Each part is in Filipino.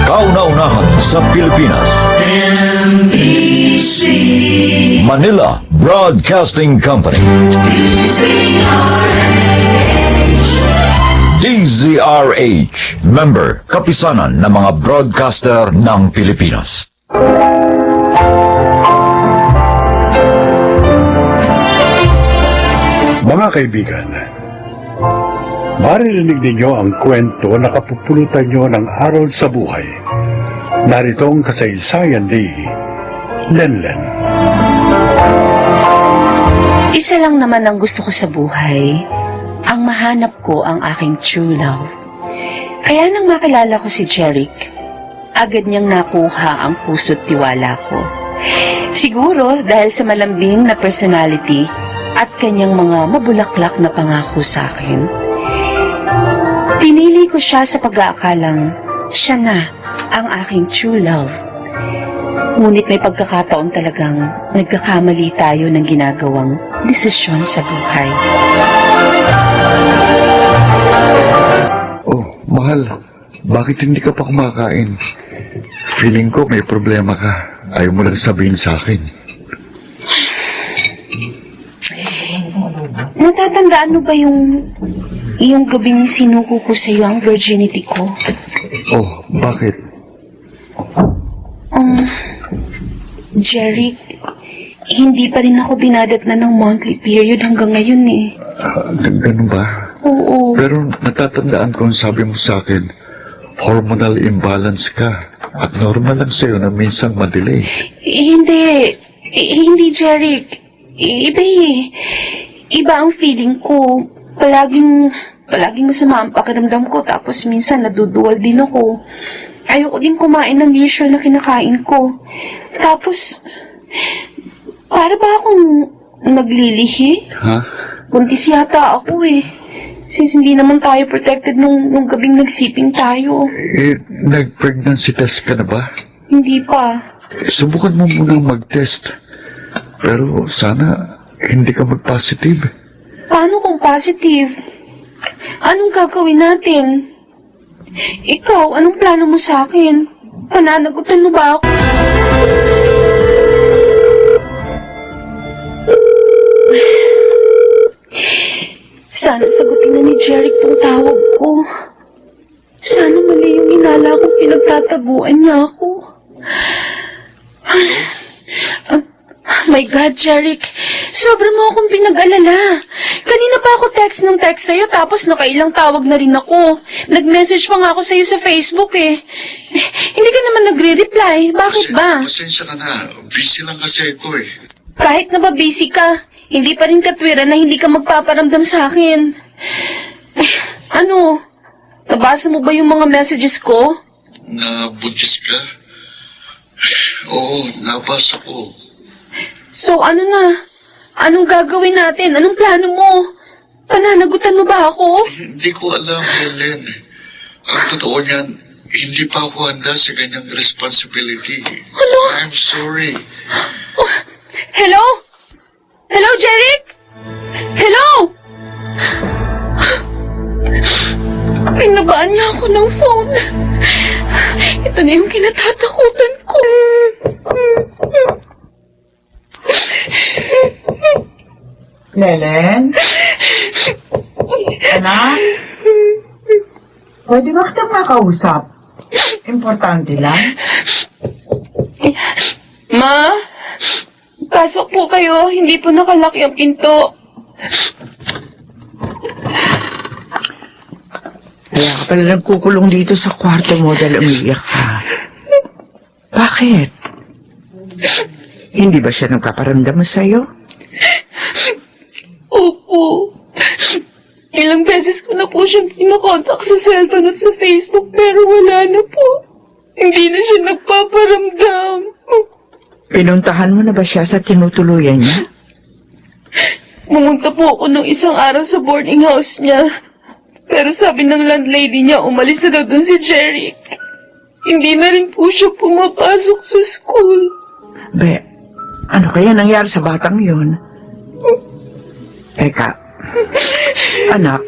Kauna-unahan sa Pilipinas. NBC Manila Broadcasting Company. DZRH, member, kapisanan ng mga broadcaster ng Pilipinas. Mga kaibigan, maririnig ninyo ang kwento na kapupulutan nyo ng aral sa buhay. Narito ang kasaysayan ni Lenlen. Isa lang naman ang gusto ko sa buhay, ang mahanap ko ang aking true love. Kaya nang makilala ko si Jeric, agad niyang nakuha ang puso't tiwala ko. Siguro dahil sa malambing na personality at kanyang mga mabulaklak na pangako sa akin. Pinili ko siya sa pag-aakalang siya na ang aking true love. Ngunit may pagkakataon talagang nagkakamali tayo ng ginagawang desisyon sa buhay. Oh, mahal. Bakit hindi ka pa kumakain? Feeling ko may problema ka. Ayaw mo lang sabihin sa akin. Natatandaan mo ba yung gabing sinuko ko sa iyo ang virginity ko? Oh, bakit? Jeric, hindi pa rin ako dinadagnan ng monthly period hanggang ngayon eh. Ganun ba? Oo. Pero natatandaan ko ang sabi mo sa akin, hormonal imbalance ka. At normal lang sa'yo na minsan madelay. Hindi Jeric. Iba eh. Iba ang feeling ko. Palaging masama ang pakiramdam ko, tapos minsan naduduwal din ako. Ayoko din kumain ng usual na kinakain ko. Tapos, para ba akong naglilihi? Ha? Buntis yata ako eh. Since hindi naman tayo protected nung gabing nagsiping tayo. Nag-pregnancy test ka na ba? Hindi pa. Subukan mo munang mag-test. Pero sana hindi ka mag-positive. Paano kung positive? Anong gagawin natin? Ikaw, anong plano mo sa akin? Pananagutan mo ba ako? Sana sagutin na ni Jeric tong tawag ko. Sana mali yung inala kong pinagtataguan niya ako. My God, Jeric, sobra mo akong pinag-alala. Kanina pa ako text sa'yo, tapos nakailang tawag na rin ako. Nag-message pa nga ako sa'yo sa Facebook eh. Hindi ka naman nagre-reply. Bakit ba? Pasensya ka na. Busy lang kasi ako eh. Kahit na ba busy ka, hindi pa rin katwiran na hindi ka magpaparamdam sa akin. Ano? Nabasa mo ba yung mga messages ko? Nabuntis ka? Oo, nabasa ko. So ano na? Anong gagawin natin? Anong plano mo? Pananagutan mo ba ako? Hindi ko alam, Helen. Ang totoo niyan, hindi pa ako handa sa ganyang responsibility. Ano? I'm sorry. Oh, hello? Hello, Jeric? Hello? Pinabaan niya ako ng phone. Ito na yung kinatatakutan ko. Lelen? Anak? Pwede ba kitang makausap? Importante lang. Ma? Pasok po kayo. Hindi po nakalak yung pinto. Kaya ka pala nagkukulong dito sa kwarto mo dahil umiiyak ka. Bakit? Hindi ba siya nagpaparamdam sa'yo? Opo. Ilang beses ko na po siyang pinakontak sa cellphone at sa Facebook pero wala na po. Hindi na siya nagpaparamdam. Pinuntahan mo na ba siya sa tinutuluyan niya? Pumunta po ako ng isang araw sa boarding house niya. Pero sabi ng landlady niya, umalis na daw dun si Jeric. Hindi na rin po siya pumapasok sa school. Be, ano kaya nangyari sa batang yun? Teka, anak,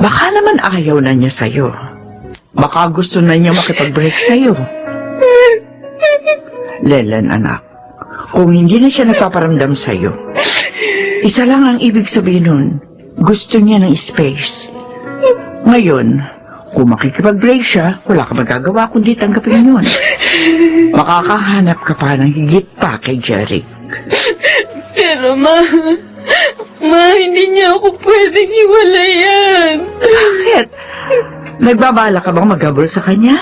Baka naman ayaw na niya sa'yo. Baka gusto na niya makipag-break sa'yo. Lelan, anak, kung hindi na siya nagpaparamdam sa'yo, isa lang ang ibig sabihin nun, gusto niya ng space. Ngayon, kung makikipag-break siya, wala ka magagawa kundi tanggapin yun. Makakahanap ka pa ng higit pa kay Jeric. Pero ma, hindi niya ako pwedeng hiwalayan. Bakit? Nagbabala ka bang maghabol sa kanya?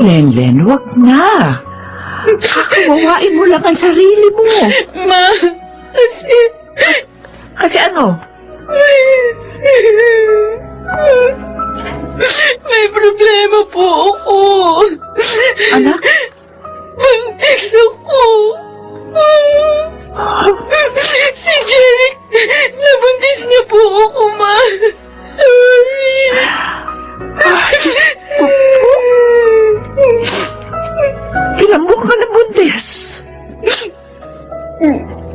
Len, wag na. Kakawawain mo lang ang sarili mo. Ma, Kasi ano? May problema po ako. Anak? Buntis ako. Si Jeric, nabuntis niya po ako, ma. Sorry. Ilang buwan ka na buntis?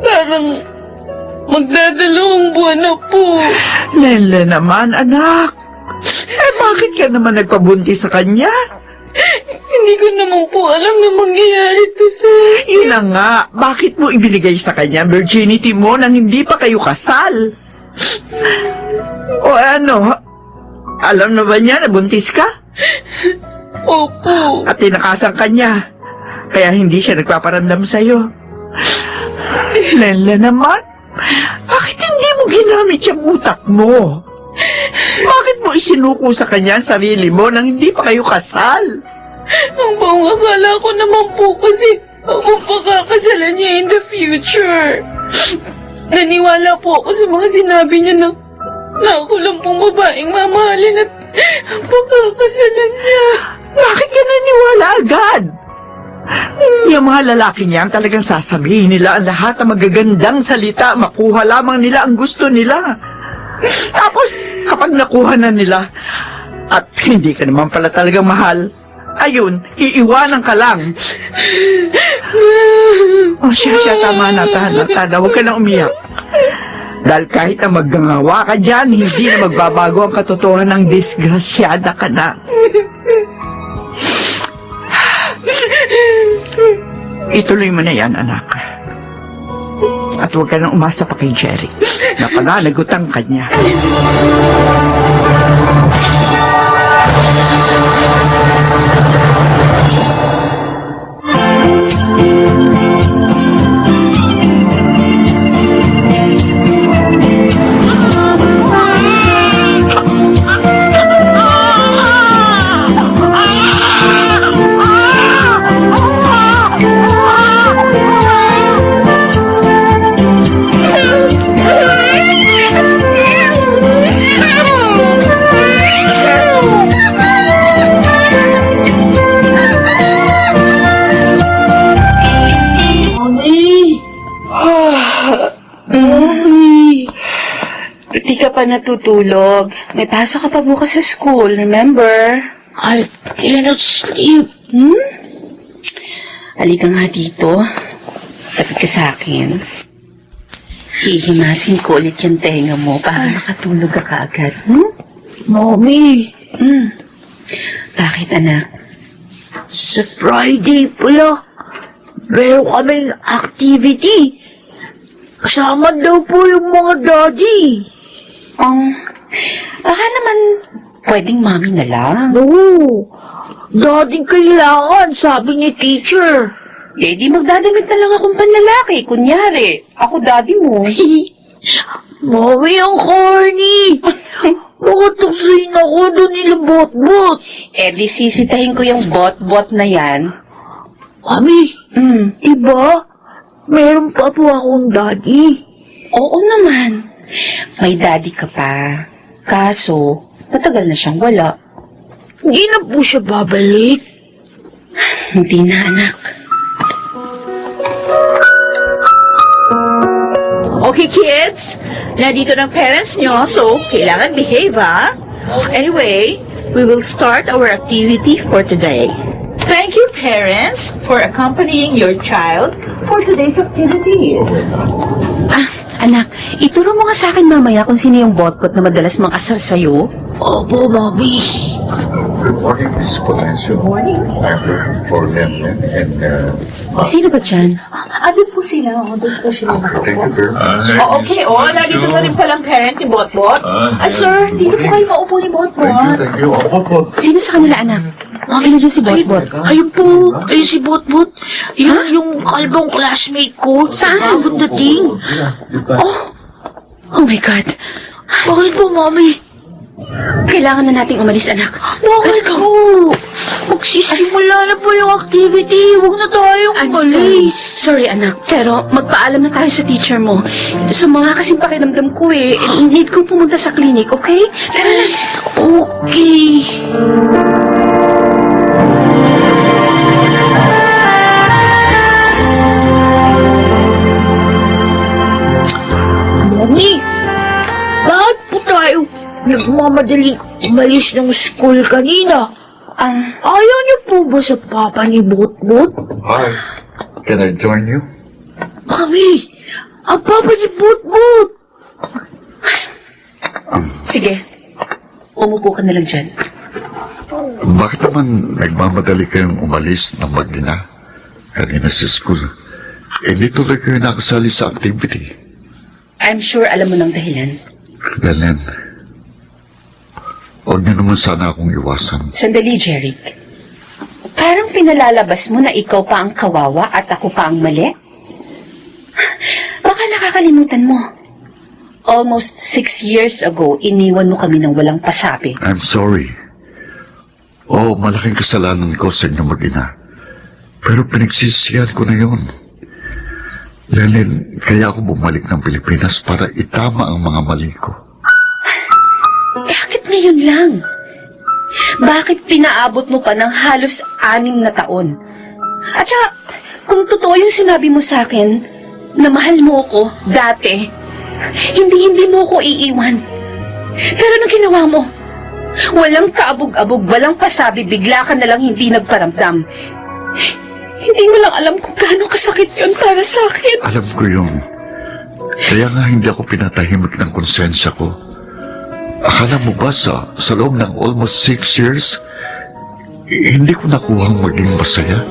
Parang magdadalawang buwan na po. Len naman, anak. Bakit ka naman nagpabuntis sa kanya? Hindi ko naman po alam na mangyayari to, sir. Yun na nga, bakit mo ibinigay sa kanya ang virginity mo nang hindi pa kayo kasal? O ano, alam na ba niya na buntis ka? Opo. At tinakasan ka niya, kaya hindi siya nagpaparamdam sa'yo. Len naman, bakit hindi mo ginamit yung utak mo? Bakit mo isinuko sa kanya ang sarili mo nang hindi pa kayo kasal? Ang buong akala ko naman po kasi ako pakakasalan niya in the future. Naniwala po ako sa mga sinabi niya na ako lang pong babaeng mamahalin at pakakasalan niya. Bakit ka naniwala agad? Yung mga lalaki niya ang talagang sasabihin nila ang lahat ng magagandang salita, makuha lamang nila ang gusto nila. Tapos, kapag nakuha na nila, at hindi ka naman pala talagang mahal, ayun, iiwanan ka lang. O siya, tama na, Tana, huwag ka na umiyak. Dahil kahit na maggangawa ka dyan, hindi na magbabago ang katotohanan ng disgrasyada ka na. Ituloy mo na yan, anak. At huwag ka nang umasa pa kay Jeric. Napananagutan ka niya. Di ka pa natutulog. May pasok ka pa bukas sa school, remember? I cannot sleep. Halika nga dito. Tapit ka sa akin. Hihimasin ko ulit yung tenga mo para makatulog ka kaagad. Mommy, Bakit, anak? sa Friday pala, meron kaming activity. Kasama daw po yung mga daddy. Baka naman pwedeng mami na lang. No, daddy kailangan, sabi ni teacher. Eh, di magdadamit na lang akong panlalaki. Kunyari, ako daddy mo. Mommy, ang corny. Baka tuksayin ako doon nila bot-bot. Eh, di sisitahin ko yung bot-bot na yan. Mami, diba? Meron pa po akong daddy. Oo naman. May daddy ka pa. Kaso, matagal na siyang wala. Hindi na po siya babalik. Hindi na, anak. Okay, kids. Nandito ng parents nyo, so kailangan behave, ha? Anyway, we will start our activity for today. Thank you, parents, for accompanying your child for today's activities. Anak, ituro mo nga sa akin mamaya kung sino yung botbot na madalas mang-asar sa'yo. Opo, Mami. Good morning, Miss Palacio. Morning. I'm looking for Lennon and Sino ba dyan? Ano po sila? Doon po sila thank you very much. Okay, nandito na rin palang parent ni Botbot. Sir, dito po kayo maupo ni Botbot. Thank you. Sino sa kanila, anak? Sino dyan si Botbot? Ayun po, ayun si Botbot. Yung kalbong classmate ko. Saan? Bagong dating. Oh my God. Bakit po, Mami? Kailangan na nating umalis, anak. Bakit po? Magsisimula na po yung activity. Huwag na tayong I'm sorry. umalis. Sorry, anak. Pero magpaalam na tayo sa teacher mo. Sumama kasing pakiramdam ko eh. Need kong pumunta sa clinic, okay? Tara na. Okay. Mami, bakit po tayo nagmamadaling umalis ng school kanina? Ayaw niyo po ba sa papa ni Botbot? Hi. Can I join you? Mami, ang papa ni Botbot. Sige. Umupo ka na lang dyan. Bakit naman nagmamadali kayong umalis ng mag-ina kanina sa school? Hindi tuloy kayo nakasali sa activity. I'm sure alam mo ng dahilan. Lennon, huwag niyo naman sana akong iwasan. Sandali, Jeric. Parang pinalalabas mo na ikaw pa ang kawawa at ako pa ang mali? Baka nakakalimutan mo. Almost 6 years ago, iniwan mo kami ng walang pasabi. I'm sorry. Oo, malaking kasalanan ko sa inyo mag-ina. Pero pinagsisihan ko na yun. Lennon, kaya ako bumalik ng Pilipinas para itama ang mga mali ko. Bakit ngayon lang? Bakit pinaabot mo pa ng halos 6 na taon? At saka, kung totoo yung sinabi mo sa akin, na mahal mo ako dati, hindi mo ako iiwan. Pero anong ginawa mo? Walang kaabog-abog, walang pasabi, bigla ka na lang hindi nagparamdam. Hindi mo lang alam kung gaano kasakit yun para sa akin. Alam ko yun. Kaya nga hindi ako pinatahimik ng konsensya ko. Akala mo ba sa loob ng almost 6 years, hindi ko nakuhang maging masaya?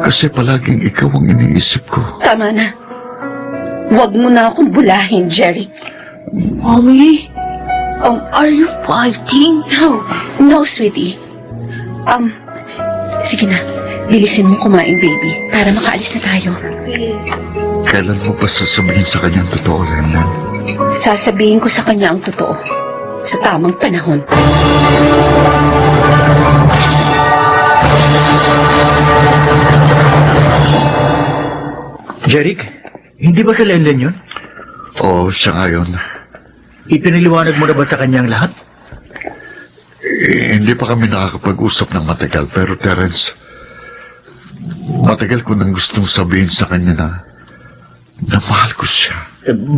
Kasi palaging ikaw ang iniisip ko. Tama na. Huwag mo na akong bulahin, Jeric. Mami, are you fighting? No, sweetie. Sige na. Bilisin mo kumain, baby, para makaalis na tayo. Kailan mo pa sasabihin sa kanya ang totoo, Lennon? Sasabihin ko sa kanya ang totoo. Sa tamang panahon. Jeric, hindi ba si Lenlen yun? Oo, siya nga yun. Ipiniliwanag mo na ba sa kanyang lahat? Hindi pa kami nakakapag-usap ng matagal, pero Terence, matagal ko nang gustong sabihin sa kanya na mahal ko siya.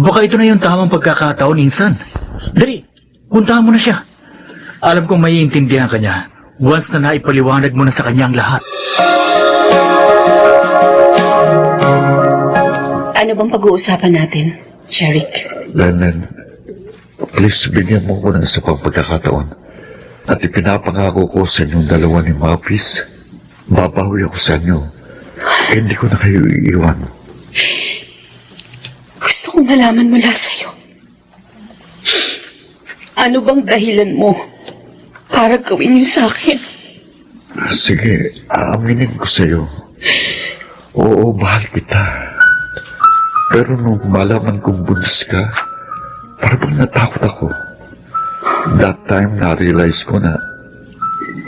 Baka ito na yung tamang pagkakataon, insan. Dali, puntahan mo na siya. Alam kong maiintindihan ka niya once na naipaliwanag mo na sa kanya ang lahat. Ano bang pag-uusapan natin, Jeric? Lennon, please bigyan mo ko ng isa pang pagkakataon. At ipinapangako ko sa inyong dalawa ni Mapis, babawi ako sa inyo. Hindi ko na kayo iiwan. Gusto kong malaman mula sa'yo. Ano bang dahilan mo para gawin yun sa akin? Sige, aaminin ko sa iyo. Oo, mahal kita. Pero nung malaman kong buntis ka, parang natakot ako. That time, na-realize ko na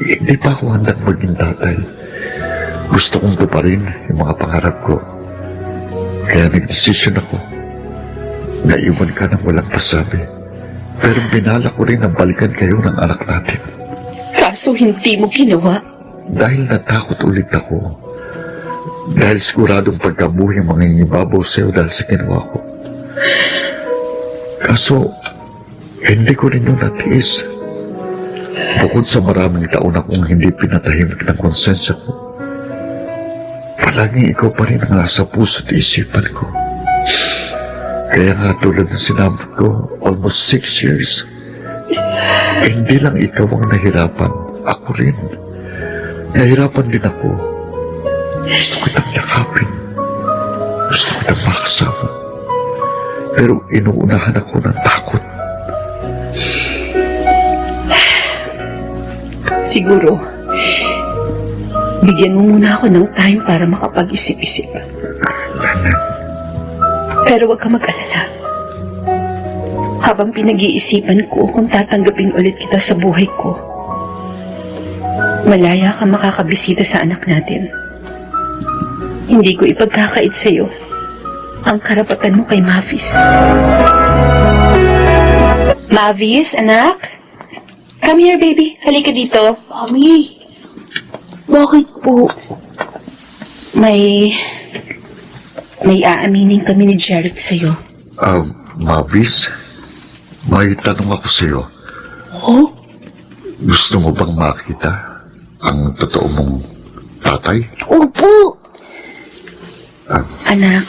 hindi pa ako handang maging tatay. Gusto kong tuparin yung mga pangarap ko. Kaya nag-decision ako. Naiwan ka ng walang pasabi. Pero binala ko rin na balikan kayo ng anak natin. Kaso hindi mo ginawa. Dahil natakot ulit ako. Dahil siguradong pagkabuhi mangingibabaw sa'yo dahil sa ginawa ko. Kaso, hindi ko rin yun natiis. Bukod sa maraming taon akong hindi pinatahimik ng konsensya ko, palaging ikaw pa rin ang nasa puso't isipan ko. Kaya nga tulad ng sinabi ko, almost 6 years. Hindi lang ikaw ang nahirapan, ako rin. Nahirapan din ako. Gusto kitang yakapin. Gusto kitang makasama. Pero inuunahan ako ng takot. Siguro, bigyan mo muna ako ng time para makapag-isip-isip. Lenlen, Pero huwag ka mag-alala. Habang pinag-iisipan ko kung tatanggapin ulit kita sa buhay ko, malaya ka makakabisita sa anak natin. Hindi ko ipagkakait sa'yo ang karapatan mo kay Mavis. Mavis, anak? Come here, baby. Halika dito. Mami, bakit po? May aaminin kami ni Jeric sa'yo. Mavis, may tanong ako sa'yo. Oh? Gusto mo bang makita ang totoo mong tatay? Opo. Anak,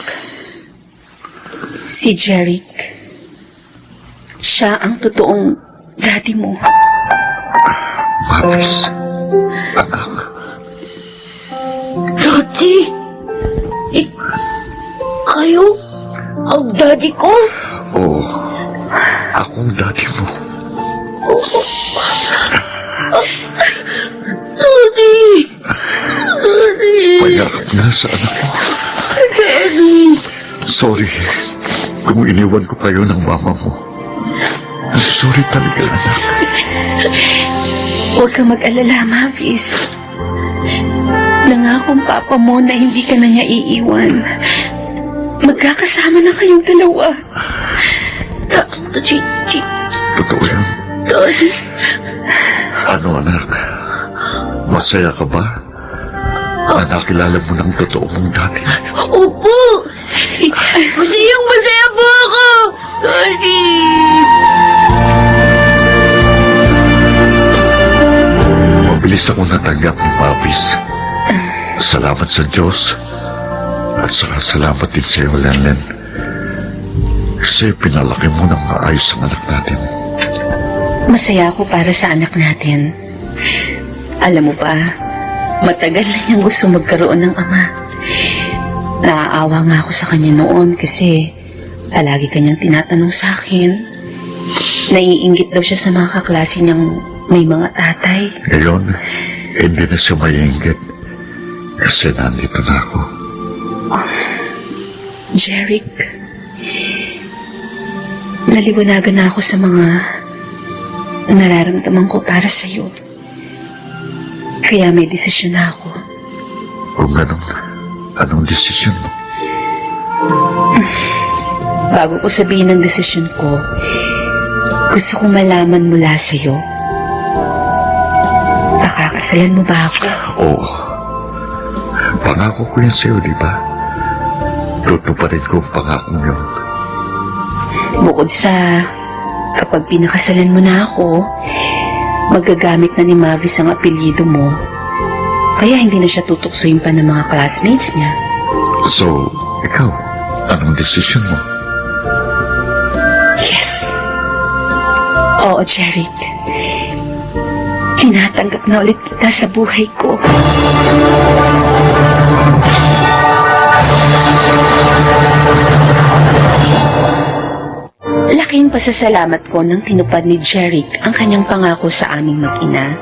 si Jeric, siya ang totoong daddy mo. Mavis, anak, Daddy? Kayo? Ang daddy ko? oo, akong daddy mo. Daddy! Daddy! Payakap na sa anak mo. Daddy! Sorry kung iniwan ko kayo ng mama mo. I'm sorry talaga, anak. Huwag ka mag-alala, Mavis. Nangakong papa mo na hindi ka na niya iiwan. Magkakasama na kayong dalawa. Daddy! Totoo yan. Daddy! Ano, anak? Masaya ka ba? Na nakilala mo ng totoo mong daddy? Opo! Masayang-masaya po ako! Daddy! Mabilis ako natanggap ni Mavis. Salamat sa Diyos. At saka salamat din sa iyo, Lenlen. Kasi pinalaki mo ng maayos ang anak natin. Masaya ako para sa anak natin. Alam mo ba, matagal na niyang gusto magkaroon ng ama. Naaawa nga ako sa kanya noon kasi palagi kanyang tinatanong sa akin. Naiinggit daw siya sa mga kaklase niyang may mga tatay. Ngayon, hindi na siya maiinggit. Kasi nandito na ako. Jeric, naliwanagan na ako sa mga nararamdaman ko para sa'yo. Kaya may desisyon na ako. Kung ganun, anong desisyon mo? Bago ko sabihin ang desisyon ko, gusto kong malaman mula sa'yo. Pakakasalan mo ba ako? Oo. Pangako ko yan sa'yo, di ba? Tutuparin ko ang pangako yun. Bukod sa kapag pinakasalan mo na ako, magagamit na ni Mavis ang apelyido mo. Kaya hindi na siya tutuksoin pa ng mga classmates niya. So, ikaw, anong desisyon mo? Yes. Oo, Jeric. Tinatanggap na ulit kita sa buhay ko. Laking pasasalamat ko nang tinupad ni Jeric ang kanyang pangako sa aming mag-ina.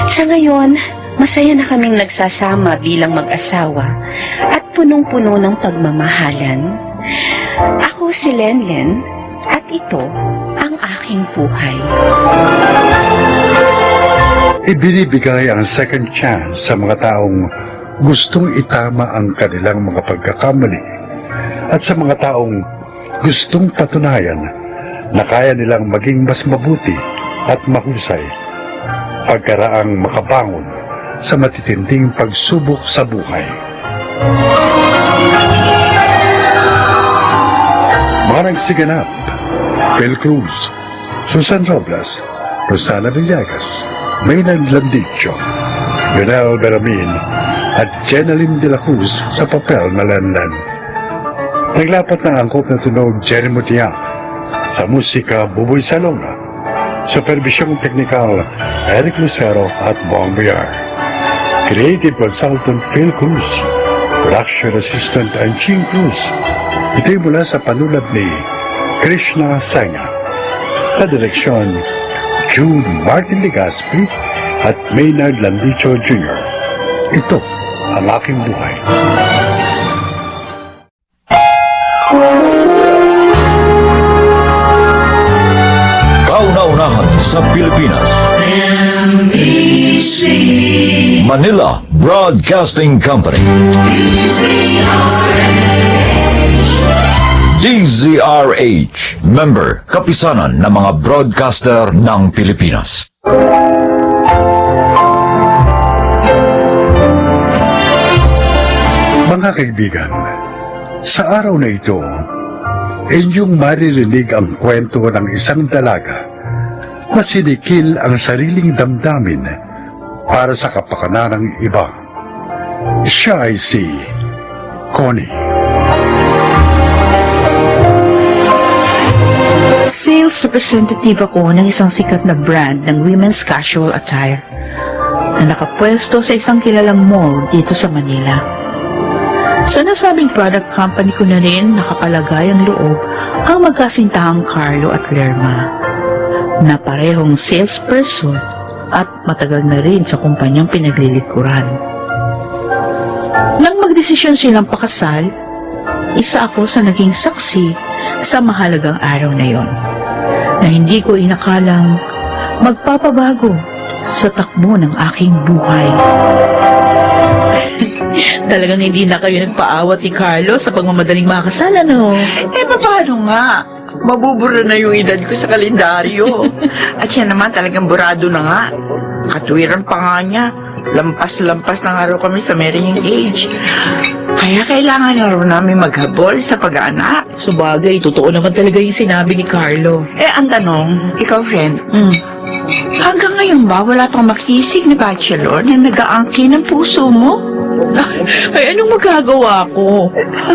Sa ngayon, masaya na kaming nagsasama bilang mag-asawa at punong-puno ng pagmamahalan. Ako si Lenlen at ito ang aking buhay. Ibinibigay ang second chance sa mga taong gustong itama ang kanilang mga pagkakamali at sa mga taong gustong patunayan na kaya nilang maging mas mabuti at mahusay pagkaraang makabangon sa matitinding pagsubok sa buhay. Mga nagsiganap: Phil Cruz, Susan Robles, Rosana Villegas, Maynard Landicho, Lionel Beramin at Jenaline de la Cruz sa papel na Lenlen. Naglapat ng angkop na tunog Jerry Mutiang. Sa musika, Buboy Salonga. Supervisyong teknikal, Eric Lucero at Bong Villar. Creative consultant Phil Cruz. Production assistant Anching Cruz. Ito'y mula sa panulat ni Krishna Senga. Sa direksyon, Jude Martin Legaspi at Maynard Landicho Jr. Ito ang aking buhay. Kauna-unahan sa Pilipinas. Manila Broadcasting Company. DZRH, member, kapisanan ng mga broadcaster ng Pilipinas. Mga kaibigan, sa araw na ito, inyong maririnig ang kwento ng isang dalaga na sinikil ang sariling damdamin para sa kapakanan ng iba. Siya ay si Connie. Sales representative ako ng isang sikat na brand ng women's casual attire na nakapwesto sa isang kilalang mall dito sa Manila. Sa nasabing product company ko na rin nakapalagay ang loob ang magkasintahang Carlo at Lerma na parehong salesperson at matagal na rin sa kumpanyang pinaglilikuran. Nang magdesisyon silang pakasal, isa ako sa naging saksi sa mahalagang araw na yon, na hindi ko inakalang magpapabago sa takbo ng aking buhay. Talagang hindi na kayo nagpaawat ni Carlo sa pagmamadaling makasal, ano? Paano nga? Mabubura na yung edad ko sa kalendaryo. At siya naman talagang burado na nga. Katwiran pa nga niya. Lampas-lampas na nga raw kami sa marrying age. Kaya kailangan na raw namin maghabol sa pag-aanak. Sabagay, totoo naman talaga yung sinabi ni Carlo. Ang tanong, ikaw friend, hanggang ngayon ba wala pang makisig na bachelor na nag-aangkin ng puso mo? Ay, anong magagawa ko?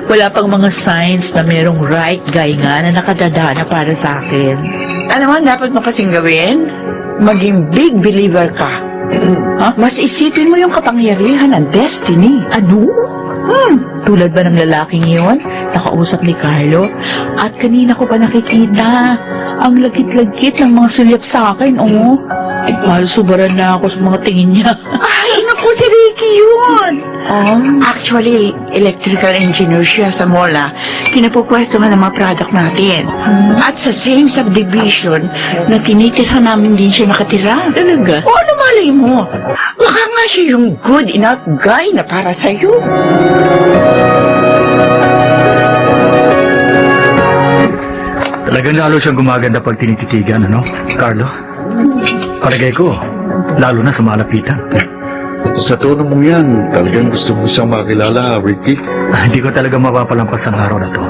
Wala pang mga signs na merong right guy nga na nakadadana para sa akin. Alam mo, dapat mo kasing gawin, maging big believer ka. Mas isipin mo yung kapangyarihan ng destiny. Ano? Tulad ba ng lalaking iyon? Nakausap ni Carlo? At kanina ko pa nakikita ang lagkit-lagkit ng mga sulyap sa akin, oh. Ay, subaran na ako sa mga tingin niya. Ay, naku, si Ricky yun! Actually, electrical engineer siya sa mola. Pinapupwesto nga ng mga product natin. At sa same subdivision na tinitirhan namin din siya nakatira. Talaga? O, ano malay mo? Baka nga siya yung good enough guy na para sa'yo. Talagang lalo siyang gumaganda pag tinititigan, ano, Carlo? Palagay ko, lalo na sa malapitan. Sa tono mong yan, talagang gusto mo siyang makilala, Ricky. Hindi ko talaga mapapalampas ang araw na to.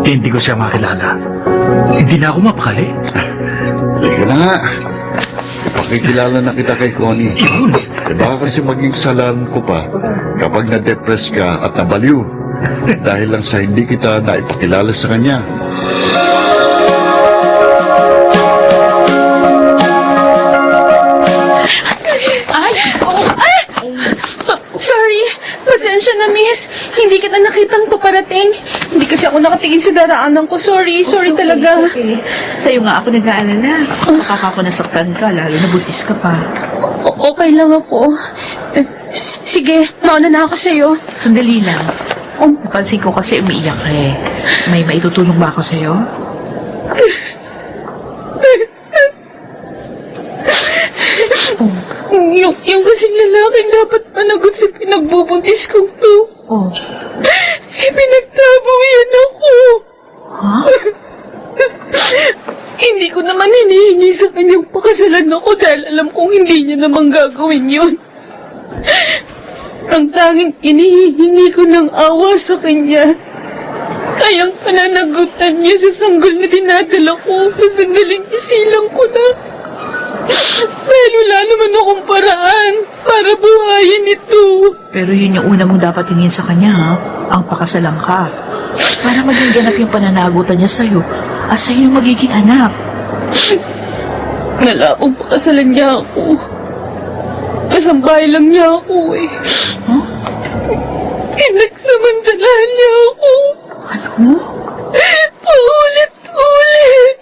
Hindi ko siya makilala. Hindi na ako mapakali. Halika na nga. Ipakikilala na kita kay Connie. Baka kasi maging salan ko pa kapag na-depress ka at nabaliw. Dahil lang sa hindi kita naipakilala sa kanya. Sorry, pasensya na miss. Hindi kita nakitang paparating. Hindi kasi ako nakatingin sa daraanan ko. Sorry talaga. Okay. Sa'yo nga ako nag-aalala. Baka ako nasaktan ka, lalo na buntis ka pa. Okay lang ako. Sige, mauna na ako sa'yo. Sandali lang. Napansin ko kasi umiiyak ka eh. May maitutulong ba ako sa'yo? Yung kasing lalaking dapat managot sa pinagbubuntis kong to. Oh. Pinagtabo yan ako. Ha? Hindi ko naman hinihingi sa kanyang pakasalan ako dahil alam kong hindi niya naman gagawin yun. Ang tanging inihihingi ko ng awa sa kanya ay ang pananagutan niya sa sanggol na dinadala ko na sandaling isilang ko na. Dahil wala naman akong paraan para buhayin ito. Pero yun yung una mong dapat tingin sa kanya, ha? Ang pakasalan ka. Para maging ganap yung pananagutan niya sa'yo at sa'yo yung magiging anak. Wala akong pakasalan niya ako. Kasambahay lang niya ako eh. Huh? Pinagsamantalahan niya ako. Ano? Paulit-ulit.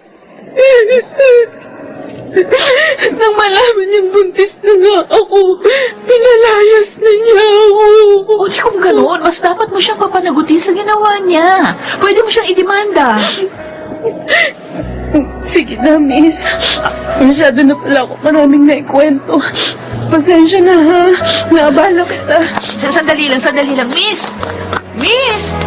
Nang malaman niyang buntis na nga ako, pinalayas na niya ako. O di kung gano'n, mas dapat mo siyang papanagutin sa ginawa niya. Pwede mo siyang idemanda. Sige na, miss. Masyado na pala ako maraming naikwento. Pasensya na, ha? Naabala kita. Sandali lang, miss! Miss!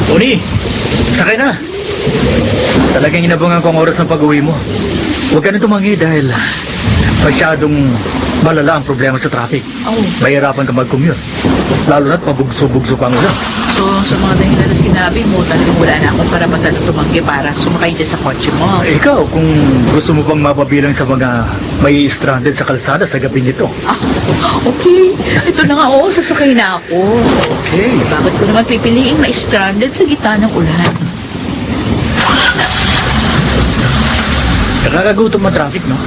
Tony, sakay na. Talagang inabangan ko ang oras ng pag-uwi mo. Huwag ka na tumangi dahil masyadong malala ang problema sa traffic. Oh. Mahirapan ka mag-commute. Lalo na't pabugso-bugso pa ang ulan. So, sa mga dahilan na sinabi mo, talagang wala na akong karapatan na tumanggi para sumakay din sa kotse mo. Ikaw, kung gusto mo pang mapabilang sa mga may stranded sa kalsada sa gabi nito. Okay. Ito na nga, sasakay na ako. Okay. Bakit ko naman pipiliing ma-stranded sa gitna ng ulan? Nakakagutom ang traffic, no?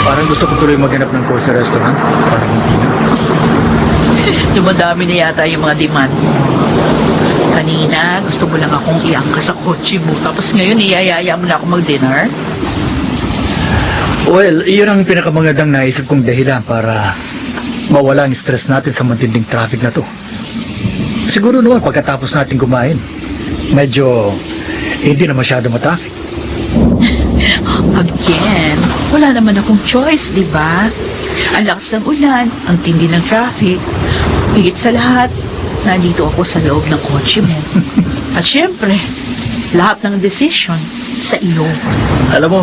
Parang gusto ko tuloy maghanap ng course sa restaurant. Parang hindi na. Dumadami na yata yung mga demand mo. Kanina, gusto mo lang akong iangka sa kotse mo. Tapos ngayon, iyayaya mo na ako mag-dinner? Well, iyon ang pinakamagandang naisip kong dahilan para mawala ang stress natin sa matinding traffic na to. Siguro naman pagkatapos natin kumain, medyo hindi na masyado matraffic. Again, wala naman akong choice, di ba? Ang lakas ng ulan, ang tindi ng traffic. Higit sa lahat, nandito ako sa loob ng kotse mo. At syempre, lahat ng decision sa iyo. Alam mo,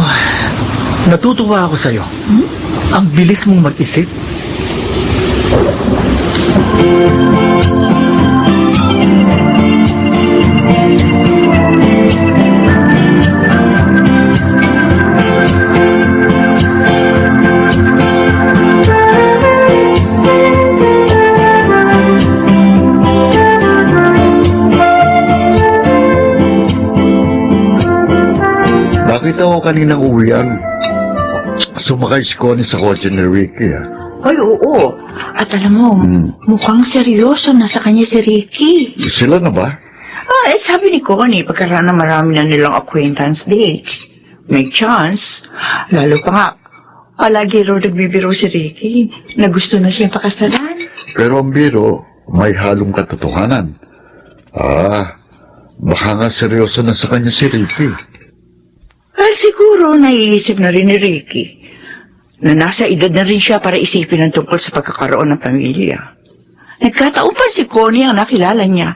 natutuwa ako sa'yo. Ang bilis mong mag-isip. Nakita ko kaninang uwian. Sumakay si Connie sa kotse ni Ricky, ah. Ay, oo. At alam mo, mukhang seryoso na sa kanya si Ricky. Sila na ba? Sabi ni Connie, pagkaraan na marami na nilang acquaintance dates. May chance. Lalo pa nga, palagi raw nagbibiro si Ricky na gusto na siyang pakasalan. Pero ang biro, may halong katotohanan. Baka nga seryoso na sa kanya si Ricky. Well, siguro naiisip na rin ni Ricky na nasa edad na rin siya para isipin ang tungkol sa pagkakaroon ng pamilya. Nagkataon pa si Connie ang nakilala niya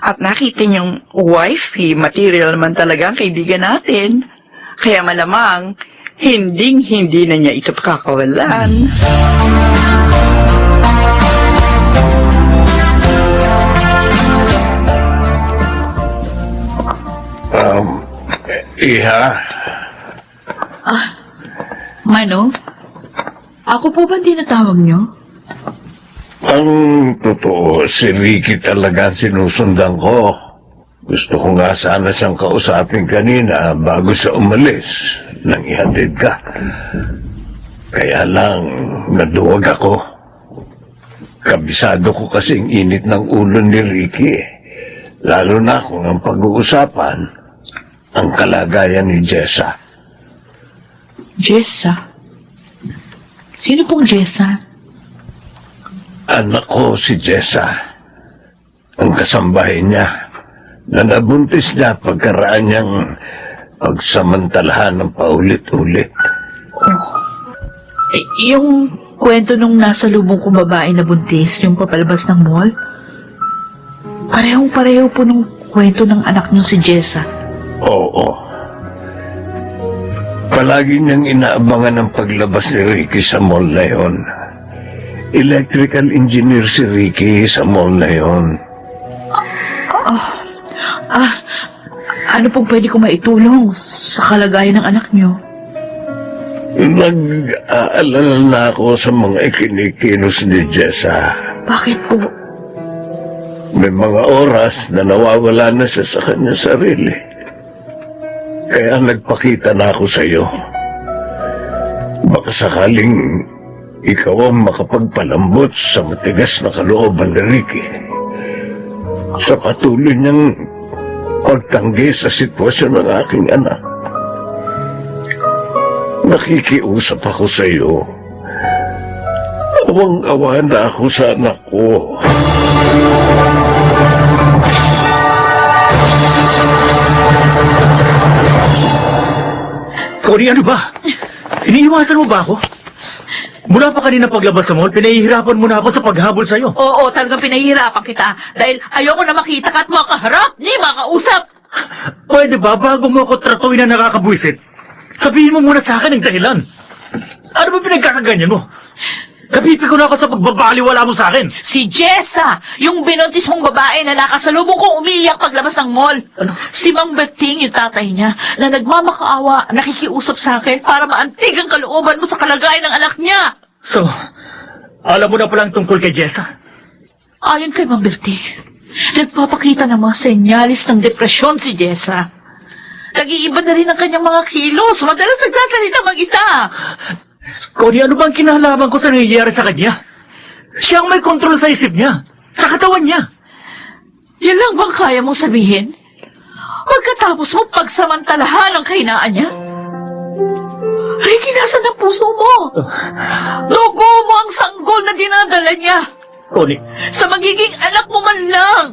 at nakita niyang wifey material naman talaga ang kaibigan natin. Kaya malamang, hindi na niya ito pakakawalan. Iha, Manong, ako po ba ang tinatawag niyo? ang totoo, si Ricky talaga ang sinusundan ko. Gusto ko nga sana siyang kausapin kanina bago siya umalis nang ihatid ka. Kaya lang, naduwag ako. Kabisado ko kasing init ng ulo ni Ricky. Lalo na kung ang pag-uusapan ang kalagayan ni Jessa. Jessa? Sino pong Jessa? Anak ko si Jessa. Ang kasambahay niya na nabuntis niya pagkaraan niyang pagsamantalahan ng paulit-ulit. Yung kwento nung nasa lubong kong babae na buntis, yung papalabas ng mall? Parehong-pareho po nung kwento ng anak niyo si Jessa. Oo. Palagi niyang inaabangan ang paglabas ni Ricky sa mall na yon. electrical engineer si Ricky sa mall na yon. Ano pong pwede ko maitulong sa kalagayan ng anak niyo? Nag-aalala na ako sa mga ikinikilos ni Jessa. Bakit po? May mga oras na nawawala na siya sa kanyang sarili. Kaya nagpakita na ako sa iyo. Baka sakaling ikaw ang makapagpalambot sa matigas na kalooban ni Ricky. Sa patuloy niyang pagtanggi sa sitwasyon ng aking anak. Nakikiusap ako sa iyo. Awang-awa na ako sa anak ko. Connie, ano ba? Iniiwasan mo ba ako? Mula pa kanina paglabas sa mall, pinahihirapan mo na ako sa paghabol sa'yo. Oo, talagang pinahihirapan kita dahil ayoko na makita ka at makaharap, di makausap. Pwede ba, bago mo ako tratuin na nakakabwisit, sabihin mo muna sa akin ang dahilan. Ano ba pinagkakaganyan mo? Kapipi ko na ako sa pagbabaliwala mo sa akin. Si Jessa, yung binuntis mong babae na nakasalubong ko umiiyak paglabas ng mall. Ano? Si Mang Berting, yung tatay niya, na nagmamakaawa, nakikiusap sa akin para maantig ang kalooban mo sa kalagayan ng anak niya. So, alam mo na palang tungkol kay Jessa? Ayon kay Mang Berting, nagpapakita ng mga senyalis ng depresyon si Jessa. Nag-iiba na rin ang kanyang mga kilos. Madalas nagsasalita mag-isa. Connie, ano bang kinahalaman ko sa nangyayari sa kanya? Siya ang may kontrol sa isip niya, sa katawan niya. Yan lang bang kaya mong sabihin? Pagkatapos mo pagsamantalahan ang kahinaan niya? Ricky, nasan ang puso mo? Dugo mo ang sanggol na dinadala niya. Connie, Sa magiging anak mo man lang.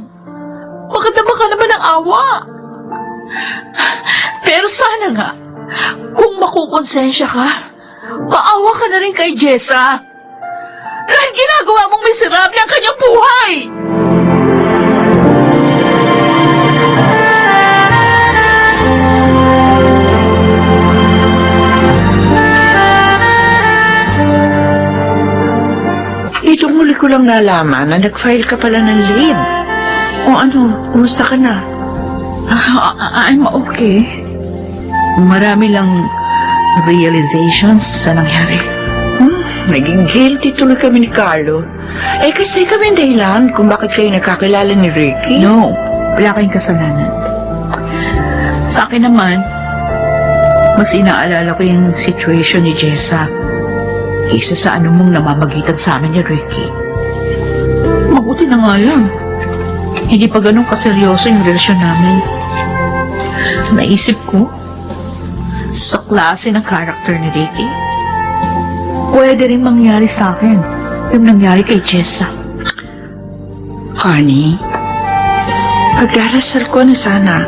Makadama ka naman ng awa. Pero sana nga, kung makukonsensya ka, maawa ka na rin kay Jessa. Dahil ginagawa mong miserable ang kanyang buhay. Itong muli ko lang nalaman na nag-file ka pala ng leave. O ano, kumusta ka na? I'm okay. Marami lang realizations sa nangyari. Naging guilty tuloy kami ni Carlo. Eh kasi kami ang dahilan kung bakit kayo nakakilala ni Ricky. No, wala kayong kasalanan. Sa akin naman, mas inaalala ko yung situation ni Jessa kaysa sa anumang namamagitan sa amin ni Ricky. Mabuti na nga yan. Hindi pa ganun kaseryoso yung relasyon namin. Naisip ko, sa klase ng karakter ni Ricky, pwede rin mangyari sa akin yung nangyari kay Jessa. Honey, pagdarasal ko na sana,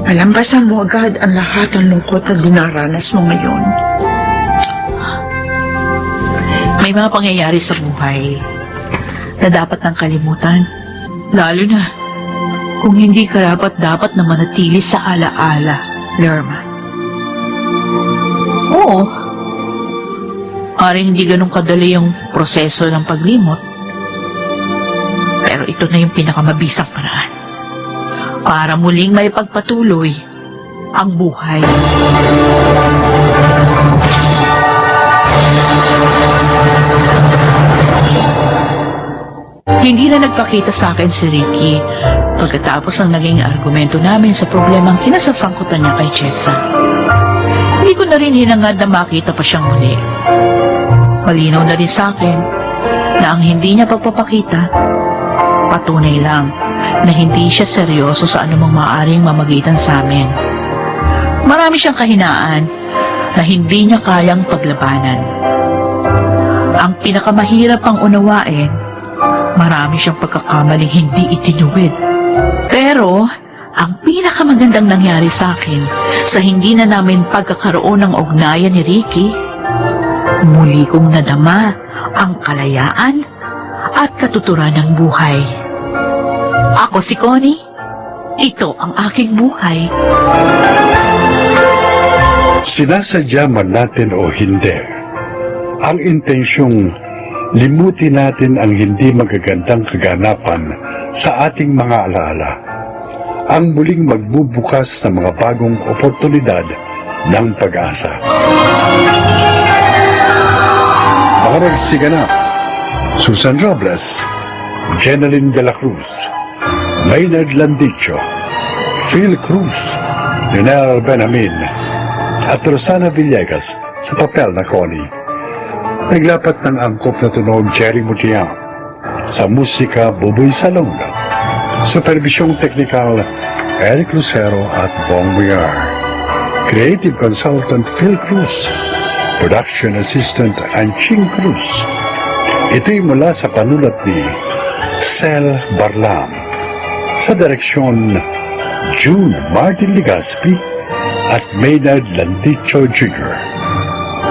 malambasan mo agad ang lahat ng lungkot na dinaranas mo ngayon. May mga pangyayari sa buhay na dapat nang kalimutan, lalo na kung hindi ka dapat na manatili sa alaala, Lerma. Oo, maaaring hindi ganun kadali yung proseso ng paglimot, pero ito na yung pinakamabisang paraan para muling may pagpatuloy ang buhay. Hindi na nagpakita sa akin si Ricky pagkatapos ng naging argumento namin sa problemang kinasasangkutan niya kay Jessa. Hindi ko na rin hinangad na makita pa siyang muli. Malinaw na rin sa akin na ang hindi niya pagpapakita, patunay lang na hindi siya seryoso sa anumang maaaring mamagitan sa amin. Marami siyang kahinaan na hindi niya kayang paglabanan. Ang pinakamahirap pang unawain, marami siyang pagkakamaling hindi itinuwid. Pero, ang pinakamagandang nangyari sa akin sa hindi na namin pagkakaroon ng ugnayan ni Ricky, muli kong nadama ang kalayaan at katuturan ng buhay. Ako si Connie. Ito ang aking buhay. Sinasadya man natin o hindi, ang intensyong limutin natin ang hindi magagandang kaganapan sa ating mga alaala. Ang muling magbubukas ng mga bagong oportunidad ng pag-asa. Mga nagsiganap, Susan Robles, Jeneline de la Cruz, Maynard Landicho, Phil Cruz, Lionel Benjamin, at Rosana Villegas sa papel na Connie. Naglapat ng angkop na tunog Jerry Mutiang, sa musika Buboy Salonga, supervisyong teknikal Eric Lucero at Bong Villar, creative consultant Phil Cruz, production assistant Anching Cruz. Ito'y mula sa panulat ni Sel Barlam, sa direksyon June Martin Ligaspi at Maynard Landicho Jr.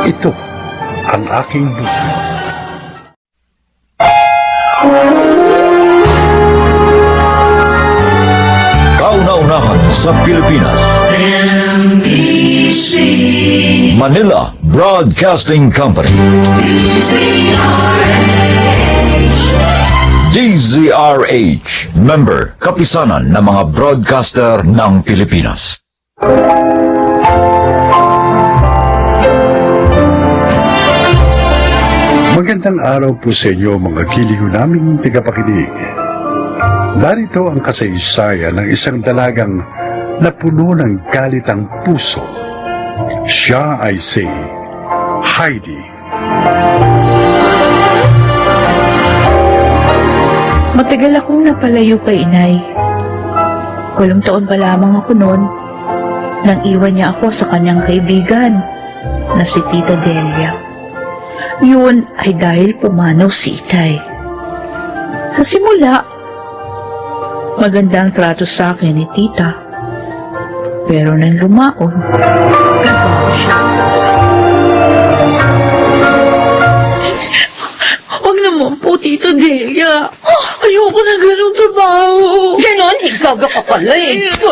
Ito ang aking buhay. Kauna-unahan sa Pilipinas. Manila Broadcasting Company. DZRH, member, kapisanan ng mga broadcaster ng Pilipinas. Magandang araw po sa inyo mga giliw naming tigapakinig. Narito ang kasaysayan ng isang dalagang napuno ng galit ang puso. Siya ay si Heidi. Matagal akong napalayo kay inay. 8 taon pa lamang ako noon nang iwan niya ako sa kanyang kaibigan na si Tita Delia. Yun ay dahil pumanaw si Itay. Sa simula, magandang trato sa akin ni Tita. Pero nang lumaon, nagbago siya. Huwag naman po, Tita Delia. Ayoko na ganong trabaho. Ganon, higaga ka pala eh. Ay ko,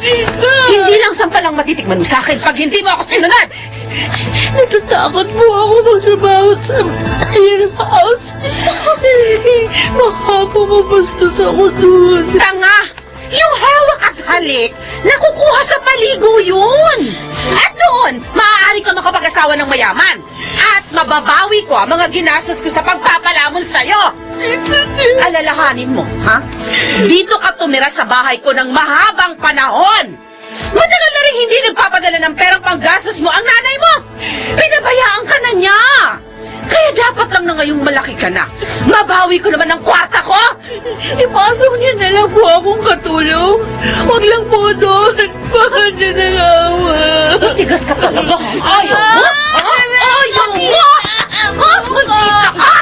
Tita. Hindi lang sampalang matitikman mo sa akin pag hindi mo ako sinunod. Natatakot po ako magtrabaho sa warehouse. Baka po mabastos ako doon. Tanga! Yung hawak at halik, nakukuha sa paligo yun. At doon, maaari ka makapag-asawa ng mayaman. At mababawi ko ang mga ginastos ko sa pagpapalamon sa'yo. Alalahanin mo, ha? Dito ka tumira sa bahay ko ng mahabang panahon. Matagal na rin hindi nagpapadala ng perang panggastos mo ang nanay mo. Pinabayaan ka na niya. Kaya dapat lang na ngayong malaki ka na. Mabawi ko naman ang kwarta ko. Ipasok niyo na lang po akong katulong. Huwag lang po doon. Baka niyo na lawa. Matigas ka talaga. Ayaw mo? Ayaw mo? Maldita ka!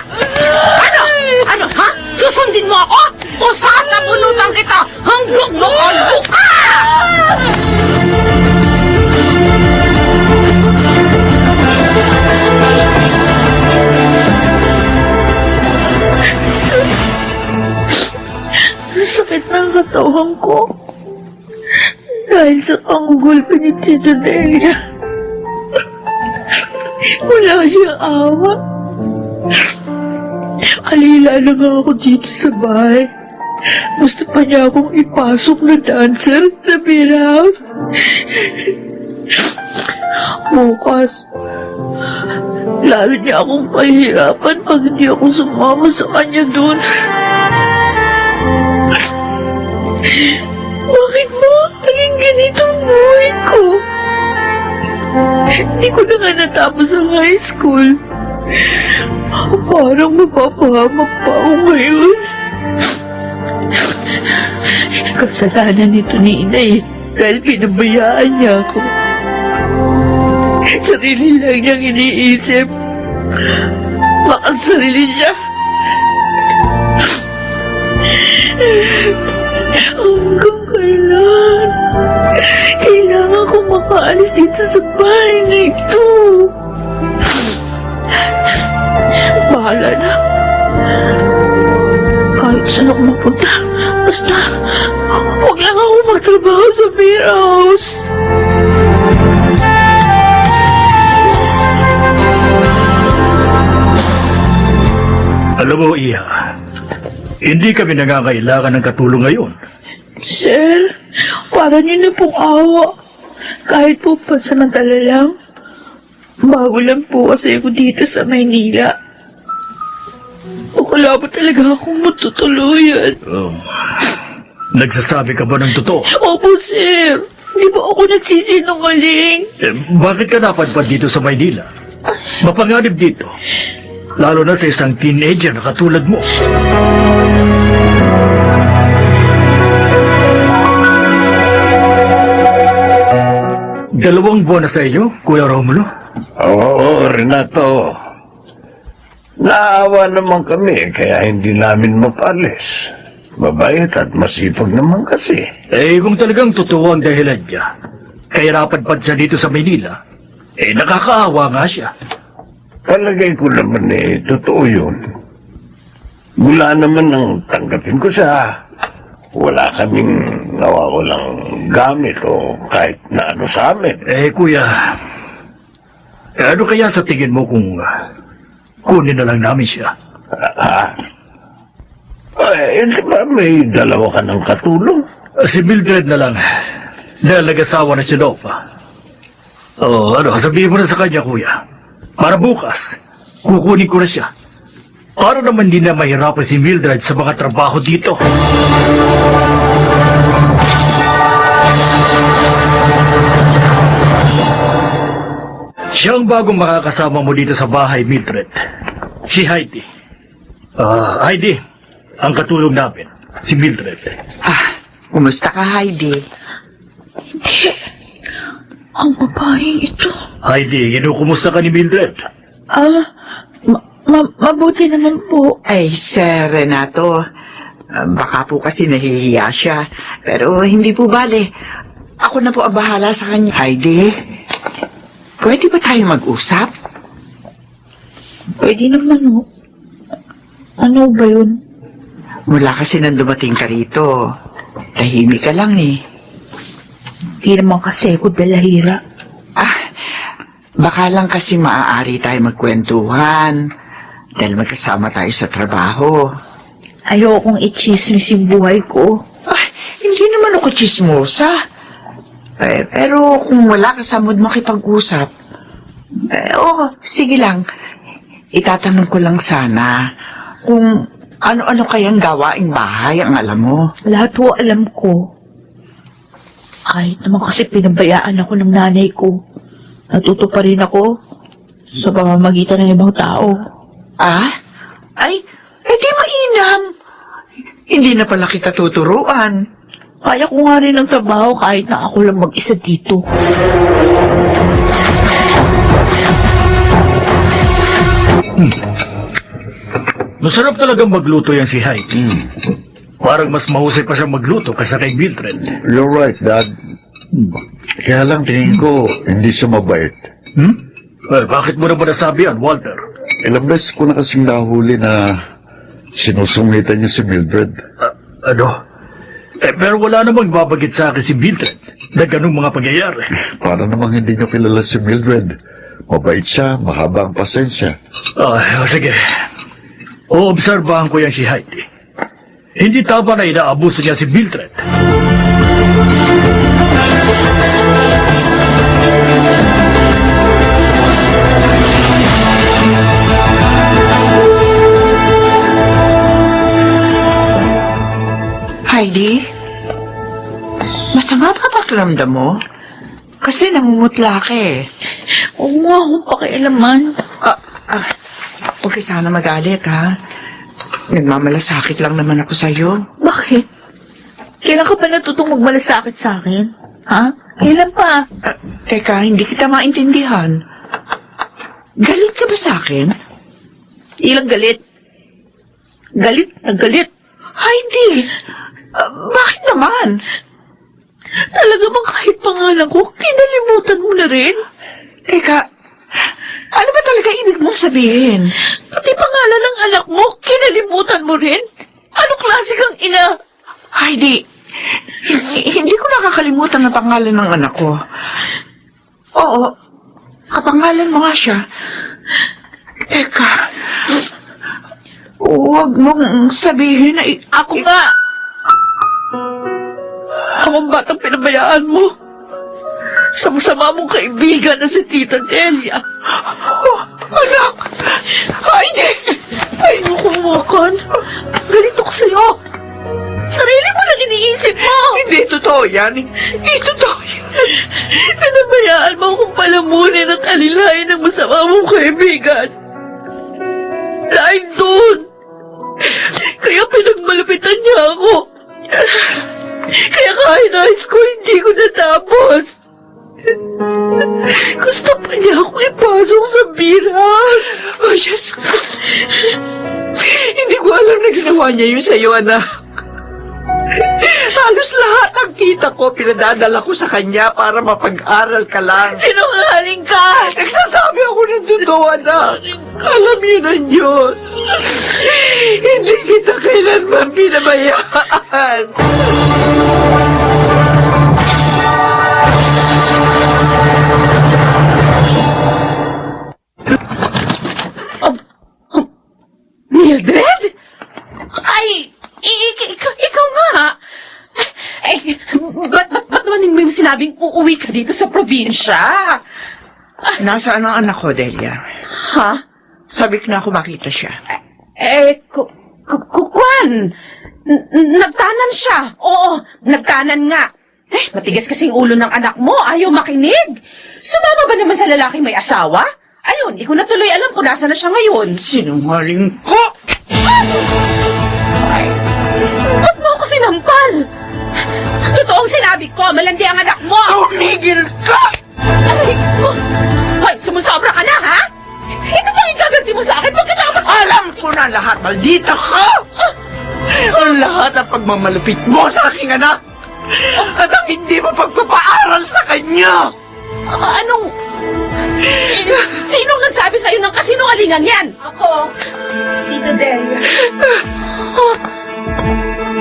Ano, ha? Susundin mo ako? O sasabunutan kita hanggang makalbo ka! Sakit ng katawan ko. Dahil sa panggugulpi ni Tita Delia. Wala siyang awa. Alila na nga ako dito sa bahay. Gusto pa niya akong ipasok na dancer sa beer-house. Bukas, lalo niya akong pahihirapan pag hindi ako sumama sa kanya doon. Bakit mo naging ganito ang buhay ko? Hindi ko na nga natapos ang high school. Parang mapapahamak pa ako ngayon. Kasalanan nito ni Inay dahil pinabayaan niya ako. Sarili lang niyang iniisip. Baka sarili niya. Hanggang kailan? Kailangan ko makaalis dito sa bahay na ito. Bahala na. Kahit saan ako mapunta. Basta, huwag lang ako magtrabaho sa beer house. Alam mo, Iha, hindi kami nangangailangan ng katulong ngayon. Sir, para niyo na pong awa. Kahit po pansamantala lang. Bago lang po kasi ako dito sa Maynila. Wala po talaga akong matutuluyan. Nagsasabi ka ba ng totoo? Opo, sir. Di ba ako nagsisinungaling? Bakit ka napadpad dito sa Maynila? Mapanganib dito. Lalo na sa isang teenager na katulad mo. Dalawang buwan na sa iyo, Kuya Romulo. Oo, Renato. Naawa naman kami, kaya hindi namin mapalis. Mabait at masipag naman kasi. Kung talagang totoo ang dahilan niya, kaya napadpad siya dito sa Maynila, nakakaawa nga siya. Palagay ko naman totoo yun. Mula naman nang tanggapin ko siya, wala kaming nawawalang gamit o kahit na ano sa amin. Kuya, ano kaya sa tingin mo kung kunin na lang namin siya? Di ba may dalawa ka ng katulong? Si Mildred na lang, dahil nag-asawa na si Nova. Sabihin mo na sa kanya, Kuya, para bukas, kukunin ko na siya. Para naman hindi na mahirapan si Mildred sa mga trabaho dito. Siya ang bagong makakasama mo dito sa bahay, Mildred. Si Heidi. Heidi, ang katulong namin, si Mildred. Kumusta ka, Heidi? Ang babaeng ito. Heidi, kinukumusta ka ni Mildred? Mabuti naman po. Ay, Sir Renato, baka po kasi nahihiya siya. Pero hindi po bale. Ako na po ang bahala sa kanya. Heidi, pwede ba tayo mag-usap? Pwede naman ho. Ano ba yun? Mula kasi nang dumating ka rito, tahimik ka lang eh. Di naman kasi ako dalahira. Baka lang kasi maaari tayo magkwentuhan dahil magkasama tayo sa trabaho. Ayokong i-chismis yung buhay ko. Hindi naman ako chismosa. Pero kung wala ka sa mood makipag-usap, sige lang. Itatanong ko lang sana kung ano-ano kayang gawaing bahay ang alam mo. Lahat ho alam ko. Kahit naman kasi pinabayaan ako ng nanay ko. Natuto pa rin ako sa pamamagitan ng ibang tao. Di mainam. Hindi na pala kita tuturuan. Kaya ko nga rin ang trabaho kahit na ako lang mag-isa dito. Masarap talagang magluto yan si Heidi. Parang mas mahusay pa siya magluto kaysa kay Mildred. You're right, Dad. Kaya lang tingin ko, hindi siya mabait. Bakit mo naman nasabi yan, Walter? Ilang beses ko na kasing nahuli na sinusungitan niya si Mildred. Pero wala namang babagit sa akin si Mildred na ganung mga pangyayari. Para namang hindi niyo kilala si Mildred. Mabait siya, mahaba ang pasensya. Sige. Oobserbahan ko yan si Heidi. Hindi tama na inaabuso niya si Mildred. Heidi, masama pa pakiramdam mo? Kasi namumutla ka eh. Huwag mo akong pakialaman. Huwag ka sana magalit, ha? Nagmamalasakit lang naman ako sa'yo. Bakit? Kailan ka pa natutong magmalasakit sa akin? Ha? Kailan pa? Teka, hindi kita maintindihan. Galit ka ba sa akin? Ilang galit? Galit na galit. Heidi, bakit naman? Talaga bang kahit pangalan ko, kinalimutan mo na rin? Teka, ano ba talaga ibig mong sabihin? Pati pangalan ng anak mo, kinalimutan mo rin? Anong klase kang ina? Heidi, hindi ko nakakalimutan ang pangalan ng anak ko. Oo, kapangalan mo nga siya. Teka, Huwag mong sabihin na Ako nga! Akong batang pinabayaan mo. Sa masama mong kaibigan na si Tita Delia. Anak! Heidi! Ay, nakumakan. Ganito ko sa'yo. Sarili mo lang iniisip mo. Hindi totoo yan. Hindi totoo yan. Pinabayaan mo akong palamunin at alilain ng masama mong kaibigan. Dahil doon. Kaya pinagmalupitan niya ako. Kaya kahit high school, hindi ko natapos. Gusto pa niya akong ipasok sa biras. Oh, Diyos ko. Hindi ko alam na ginawa niya yun sa'yo, anak. Halos lahat ang kita ko, pinadadala ko sa kanya para mapag-aral ka lang. Sinungaling ka! Nagsasabi ako ng totoo, anak. Alam yun ng Diyos. Hindi kita kailanman pinabayaan. Mildred? Ay, ikaw nga. Ay, ba't naman yung sinabing uuwi ka dito sa probinsya? Nasaan ang anak ko, Delia? Ha? Sabi ko na ako makita siya. Kwan! Nagtanan siya. Oo, nagtanan nga. Matigas kasing ulo ng anak mo. Ayaw makinig. Sumama ba naman sa lalaking may asawa? Ayun, di ko na tuloy alam kung nasa na siya ngayon. Sinungaling ko! Ba't mo ako sinampal? Totoong sinabi ko, malandi ang anak mo! Tumigil ka! Aray ko! Hoy, sumusobra ka na, ha? Ito bang igaganti mo sa akin pagkatapos? Alam ko na lahat, maldita ka! Ang lahat ang pagmamalupit mo sa aking anak! At ang hindi mo pagpapaaral sa kanya! Anong... Sinong nagsabi sa'yo ng kasinungalingan yan? Ako, Tita Delia.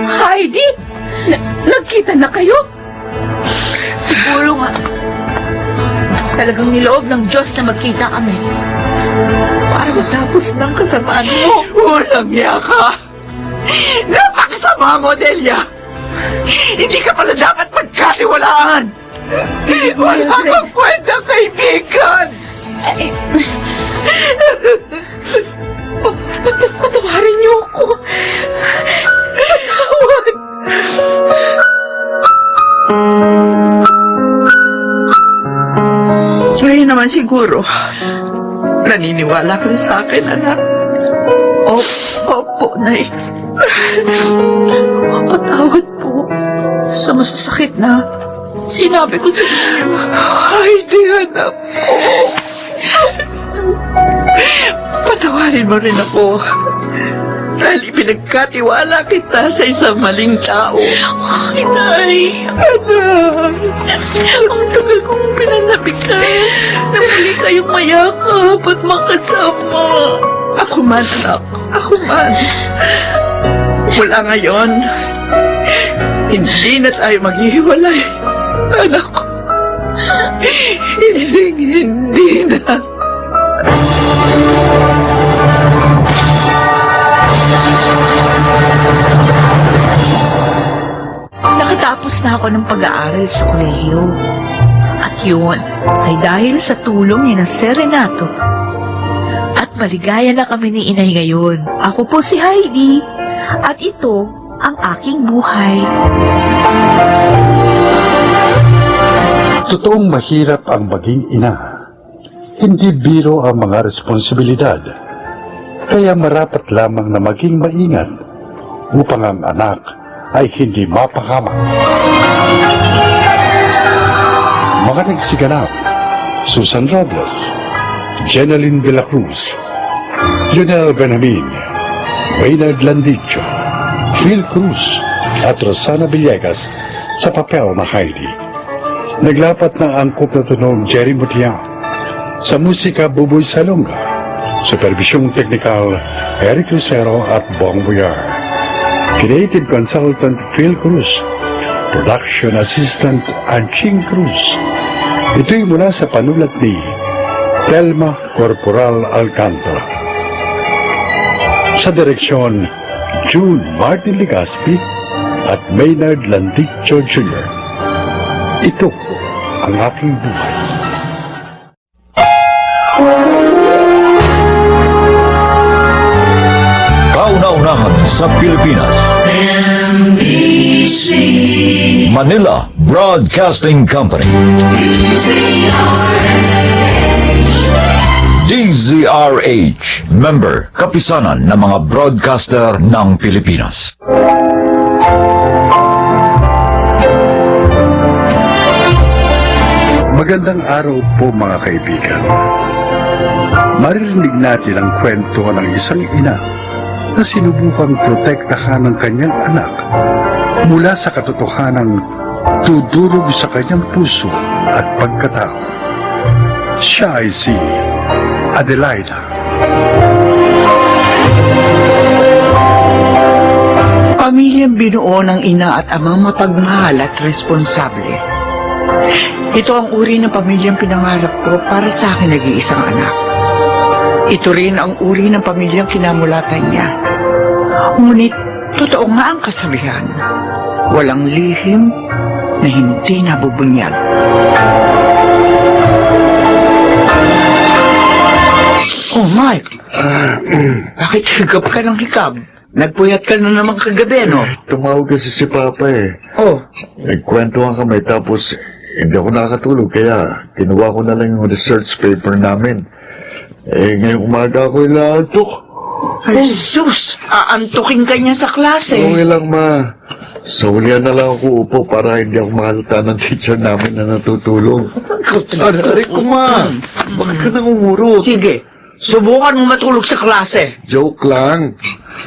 Heidi? Nagkita na kayo? Siguro nga. Talagang niloob ng Diyos na magkita kami. Para matapos ng kasamaan mo. Walang niya ka! Napakasama mo, Delia! Hindi ka pala dapat magkatiwalaan! Wala kang kwentang kaibigan! Patawarin niyo ako. Patawad. Ngayon naman siguro, naniniwala ka na sa akin, anak. Opo, Nay. Patawad po sa masasakit na sinabi ko sa inyo. Heidi, anak ko. Patawarin mo rin ako. Dahil ipinagkatiwala kita sa isang maling tao. Ay, Nay. Anak. Ang tagal kong pinanabikan na muli kayong mayakap at makasama. Ako man, anak. Ako man. Mula ngayon, hindi na tayo maghihiwalay. Anak ko. Hindi na. Nakatapos na ako ng pag-aaral sa kolehiyo. At yun ay dahil sa tulong ni na Sir Renato. At maligaya na kami ni Inay ngayon. Ako po si Heidi. At ito ang aking buhay. Totoong mahirap ang maging ina. Hindi biro ang mga responsibilidad. Kaya marapat lamang na maging maingat upang ang anak ay hindi mapahamak. Mga nagsiganap: Susan Robles, Jeneline de la Cruz, Lionel Benjamin, Maynard Landicho, Phil Cruz at Rosana Villegas sa papel na Heidi. Naglapat ng angkop na tunog Jerry Mutiang. Sa musika, Buboy Salonga. Supervisyong teknikal, Eric Lucero at Bong Boyar. Creative Consultant, Phil Cruz. Production Assistant, Anching Cruz. Ito'y mula sa panulat ni Telma Corporal Alcantara. Sa direksyon, June Martin Ligaspi at Maynard Landicho Jr. Ito ang aking buhay. Kauna-unahan sa Pilipinas. Manila Broadcasting Company. DZRH, member, kapisanan ng mga broadcaster ng Pilipinas. Magandang araw po mga kaibigan. Maririnig natin ang kwento ng isang ina na sinubukang protektahan ng kanyang anak mula sa katotohanang tudurog sa kanyang puso at pagkatao. Siya ay si Adelaida. Pamilyang binuo ng ina at amang mapagmahal at responsable. Ito ang uri ng pamilyang pinangarap ko para sa akin nag-iisang anak. Ito rin ang uri ng pamilyang kinamulatan niya. Ngunit, totoo nga ang kasabihan. Walang lihim na hindi nabubunyag. Oh, Mike. Bakit higap ka ng hikab? Nagpuyat ka na naman kagabi, no? Tumawag kasi si Papa eh. Oh, Nagkwentuhan kami tapos hindi ako nakatulog kaya kinuha ko na lang yung research paper namin. Ngayong umaga ako inaantok. ay sus! Aantukin ka niya sa klase. Okay lang, Ma. Sa hulihan na lang ako upo para hindi ako mahalata ng teacher namin na natutulog. Aray ko, Ma. Bakit ka nang umurot? Sige, subukan mo matulog sa klase. Joke lang.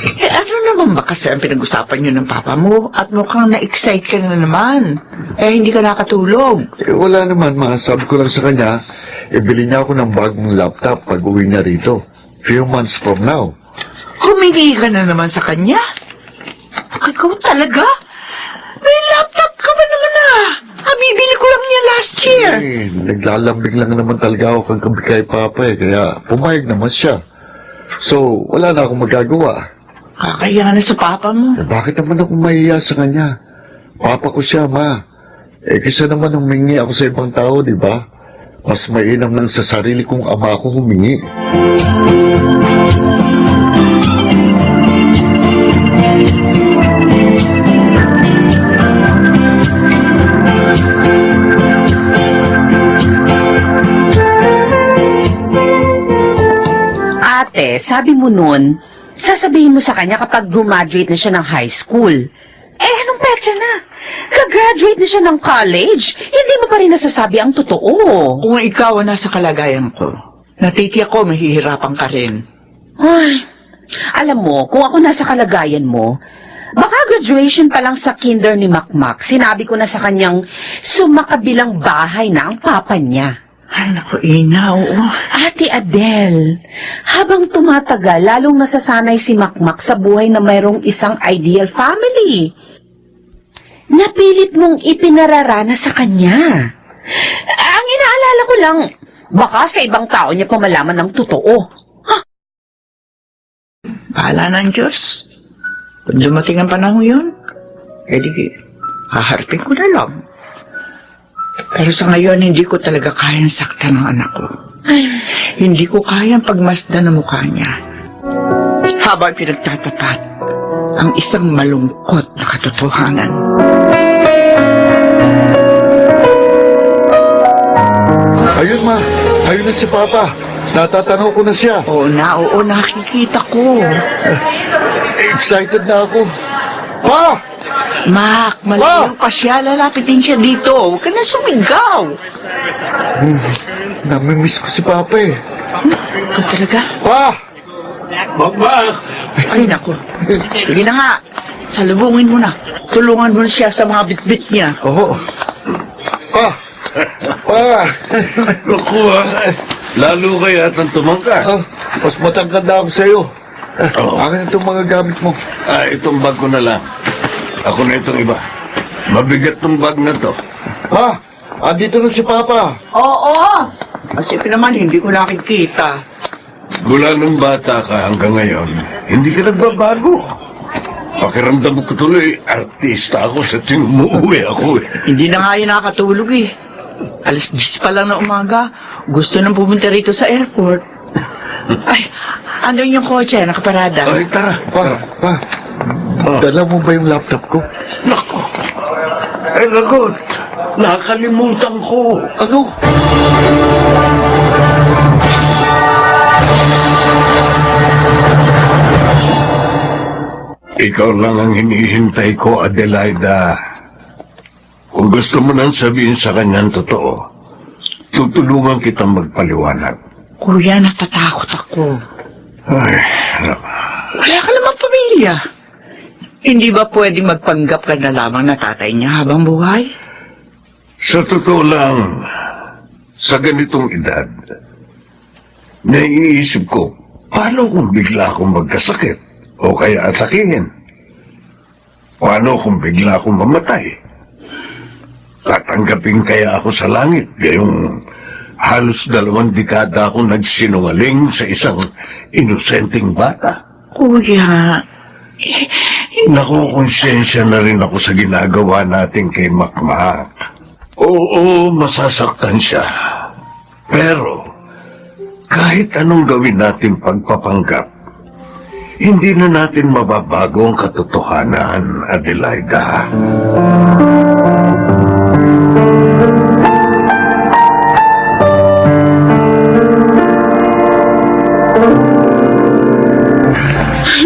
Ano naman ba kasi ang pinag-usapan niyo ng papa mo? At mukhang na-excite ka na naman. Hindi ka nakatulog. Wala naman, Ma. Sabi ko lang sa kanya, ibili niya ako ng bagong laptop pag uwi niya rito. Few months from now. Humingi ka na naman sa kanya? Ikaw talaga? May laptop ka ba naman Bibili ko lang niya last year. Naglalambing lang naman talaga ako kagabi kay Papa kaya pumayag naman siya. So, wala na akong magagawa. Kakaya na sa papa mo. Bakit naman ako mahiya sa kanya? Papa ko siya, Ma. Kaysa naman humingi ako sa ibang tao, di ba? Mas mainam lang sa sarili kong ama ko humingi. Ate, sabi mo nun, sasabihin mo sa kanya kapag graduate na siya ng high school. Anong petsa na? Ka-graduate na siya ng college, hindi mo pa rin nasasabi ang totoo. Kung ikaw ang nasa kalagayan ko, natitiyak ko mahihirapan ka rin. Ay, alam mo, kung ako nasa kalagayan mo, baka graduation pa lang sa kinder ni Makmak, sinabi ko na sa kanyang sumakabilang bahay na ang papa niya. Ay, naku, Ina, oo. Ate Adele, habang tumatagal, lalong nasasanay si Makmak sa buhay na mayroong isang ideal family. Napilit mong ipinararana sa kanya. Ang inaalala ko lang, baka sa ibang tao niya pa malaman ng totoo. Bahala ng Diyos. Kung dumating ang panahon yun, edi, haharapin ko na lang. Pero sa ngayon, hindi ko talaga kayang saktan ng anak ko. Hindi ko kayang pagmasdan ang mukha niya. Habang pinagtatapat ang isang malungkot na katotohanan. Ayun, Ma. Ayun na si Papa. Natatanaw ko na siya. Oo, nakikita ko. Excited na ako. Pa! Mak, malayo pa siya. Lalapitin siya dito. Huwag ka na sumigaw. Namimiss ko si Papa eh. Ikaw talaga? Pa! Mama! Ay, naku. Sige na nga. Salubungin mo na. Tulungan mo na siya sa mga bitbit niya. Oo. Pa! Pa! Naku, lalo kaya atang tumangkas. Mas matangkad na ako sa'yo. Akin itong mga gamit mo. Itong bag ko na lang. Ako na itong iba. Mabigat tong bag na to. Pa! Andito na si Papa. Oo. Kasi naman, hindi ko nakikita. Mula nung bata ka hanggang ngayon, hindi ka nagbabago. Pakiramdam ko tuloy, artista ako sa umuwi ako eh. Hindi na nga yun nakakatulog eh. Alas 10 pa lang na umaga. Gusto nang pumunta rito sa airport. Ay, ano yung kotse? Nakaparada. Ay, tara. Pa, dala mo ba yung laptop ko? Nako. Ay, lagot. Nakalimutan ko. Ano? Ikaw lang ang hinihintay ko, Adelaida. Kung gusto mo nang sabihin sa kanyang totoo, tutulungan kitang magpaliwanag. Kuya, natatakot ako. Ay, Wala ka namang pamilya. Hindi ba pwedeng magpanggap ka na lamang na tatay niya habang buhay? sa totoo lang, sa ganitong edad, naiisip ko, paano kung bigla akong magkasakit o kaya atakihin? Paano kung bigla akong mamatay? Tatanggapin kaya ako sa langit ngayong halos 2 dekada akong nagsinungaling sa isang inosenteng bata? Kuya, Nakukonsensya na rin ako sa ginagawa natin kay Makmak. Oo, masasaktan siya. Pero, kahit anong gawin natin pagpapanggap, hindi na natin mababago ang katotohanan, Adelaida.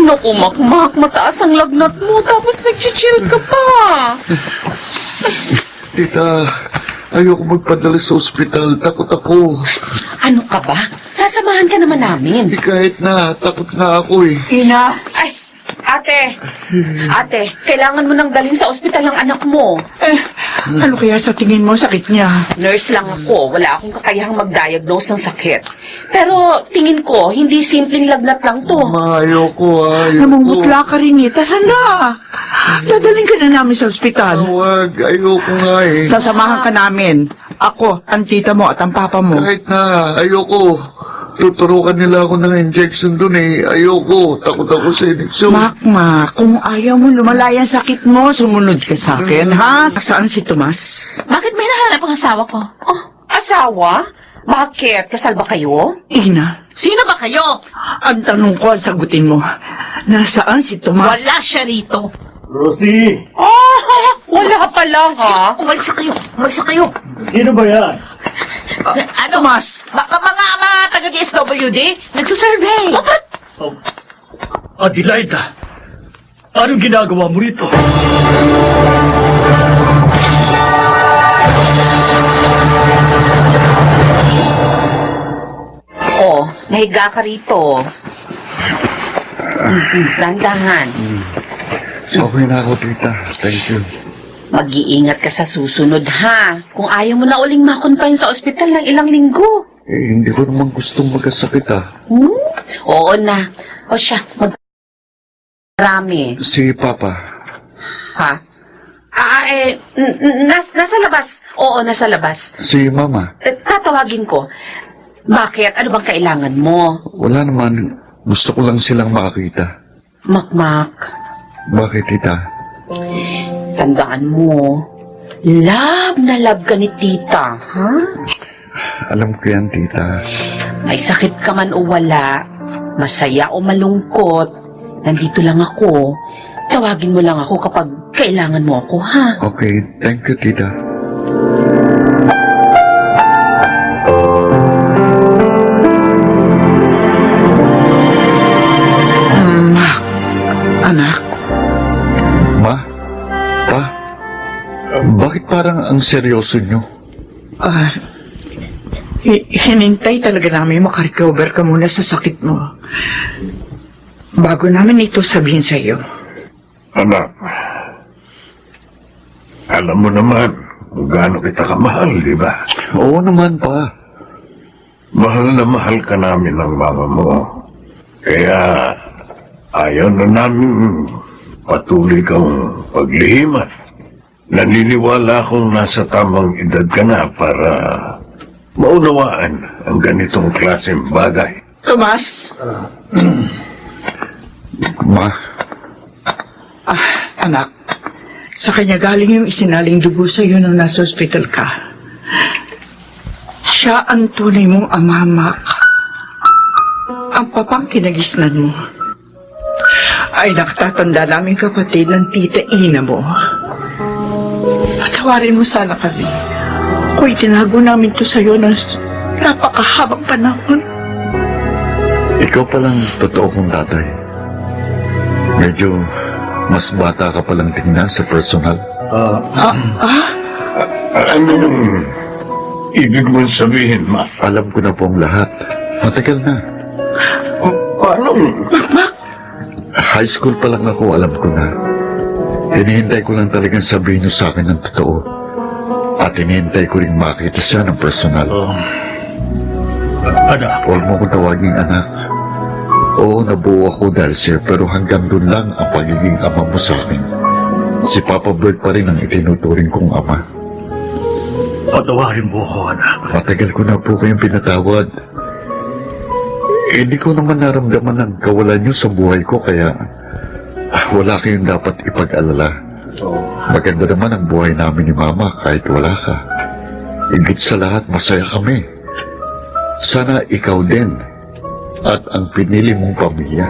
Naku, Makmak, mataas ang lagnat mo, tapos nag-chill ka pa. Tita, ayoko magpadala sa ospital. Takot ako. Ano ka ba? Sasamahan ka naman namin. Kahit na, takot na ako eh. Ina, Ay, ate, kailangan mo nang dalhin sa ospital ang anak mo. ano kaya sa tingin mo sakit niya? Nurse lang ako, wala akong kakayahang mag-diagnose ng sakit. Pero tingin ko, hindi simpleng lagnat lang to. Ma, ayoko. Namumutla ka rin eh. Tara na. Dadaling ka na namin sa ospital. Huwag, ayoko nga eh. Sasamahan ka namin. Ako, ang tita mo at ang papa mo. Kahit na, ayoko. Tuturukan nila ako ng injection dun eh. Ayoko, takot ako sa injection. Makma, kung ayaw mo lumalaya ang sakit mo, sumunod ka sa akin, ha? Saan si Tomas? Bakit may nahanap ang asawa ko? Oh, asawa? Bakit? Kasal ba kayo? Ina, Sino ba kayo? ang tanong ko, ang sagutin mo. Nasaan si Tomas? Wala siya rito. Rosie, Wala pala, ha? Umalis na kayo. Umalis na kayo. sino ba yan? Ano? Tomas! Mga taga-DSWD? Nagsasurvey. Adelaida, anong ginagawa mo rito? Oh, nahiga ka rito. Dandahan. Okay na ako, tita. Thank you. Mag-iingat ka sa susunod, ha? Kung ayaw mo na uling makonfine sa ospital ng ilang linggo. Eh, hindi ko naman gustong magkasakit ah. Oo na. O siya, marami. Si Papa. Ha? Nasa labas. Oo, nasa labas. Si Mama. Tatawagin ko. Bakit? Ano bang kailangan mo? Wala naman. Gusto ko lang silang makakita. Makmak, Bakit, tita? tandaan mo, love na love ka ni tita, ha? Alam ko yan, tita. May sakit ka man o wala, masaya o malungkot, nandito lang ako. Tawagin mo lang ako kapag kailangan mo ako, ha? Okay, thank you, tita. Anak, Ma? Pa? Bakit parang ang seryoso nyo? hinintay talaga namin makarecover ka muna sa sakit mo. Bago namin ito sabihin sa iyo. Anak, alam mo naman kung gaano kita kamahal, di ba? Oo naman, pa. Mahal na mahal ka namin ng mama mo. Kaya ayaw na namin patuloy kang paglihiman. Naniniwala akong nasa tamang edad ka na para maunawaan ang ganitong klaseng bagay. Tomas, Ma, anak, sa kanya galing yung isinaling dugo sa iyo nung nasa ospital ka. Siya ang tunay mong ama, Mac. Ang papang kinagisnan mo ay nakatatanda naming kapatid ng tita Ina mo. Patawarin mo sana kami kung itinago namin to sa'yo ng napakahabang panahon. ikaw palang totoo kong tatay. Medyo mas bata ka palang tingnan sa personal. Anong ibig mong sabihin, Ma? Alam ko na po ang lahat. Matagal na. Anong? High school pa lang ako, alam ko na. Hinihintay ko lang talagang sabihin niyo sa akin ng totoo. At hinihintay ko rin makita siya ng personal. Anak, Huwag mo kong tawaging anak. Oo, nabuo ako dahil siya, pero hanggang doon lang ang pagiging ama mo sa akin. Si Papa Bert pa rin ang itinuturing kong ama. patawarin mo ako, anak. Matagal ko na po kayong pinatawad. Hindi ko naman naramdaman ang kawalan niyo sa buhay ko, kaya wala kayong dapat ipag-alala. Maganda naman ang buhay namin ni Mama kahit wala ka. Higit sa lahat, masaya kami. Sana ikaw din at ang pinili mong pamilya.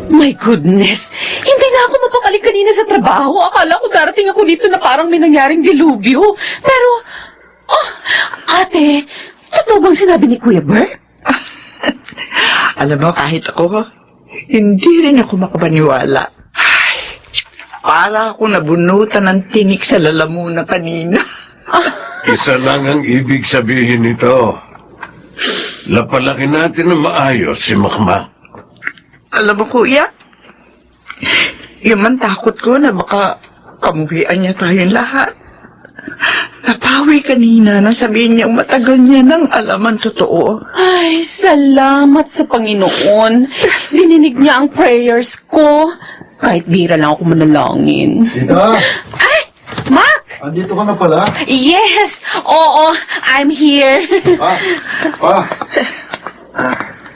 My goodness! Hindi na ako mapabalik kanina sa trabaho. Akala ko darating ako dito na parang may nangyaring dilubyo. Pero, ate, totoo bang sinabi ni Kuya Bert? Alam mo, kahit ako, hindi rin ako makapaniwala. Ay, para ako nabunutan ng tinik sa lalamunan kanina. Isa lang ang ibig sabihin nito. Lapalaki natin na maayos si Makmak. Alam mo, kuya, yung man takot ko na baka kamuhian niya tayong lahat. Napawi kanina na sabihin niyang matagal niya nang alam ang totoo. Ay, salamat sa Panginoon. Dininig niya ang prayers ko. Kahit bira lang ako manalangin. Tita, Ay, Mac! andito ka na pala. Yes! Oo, I'm here.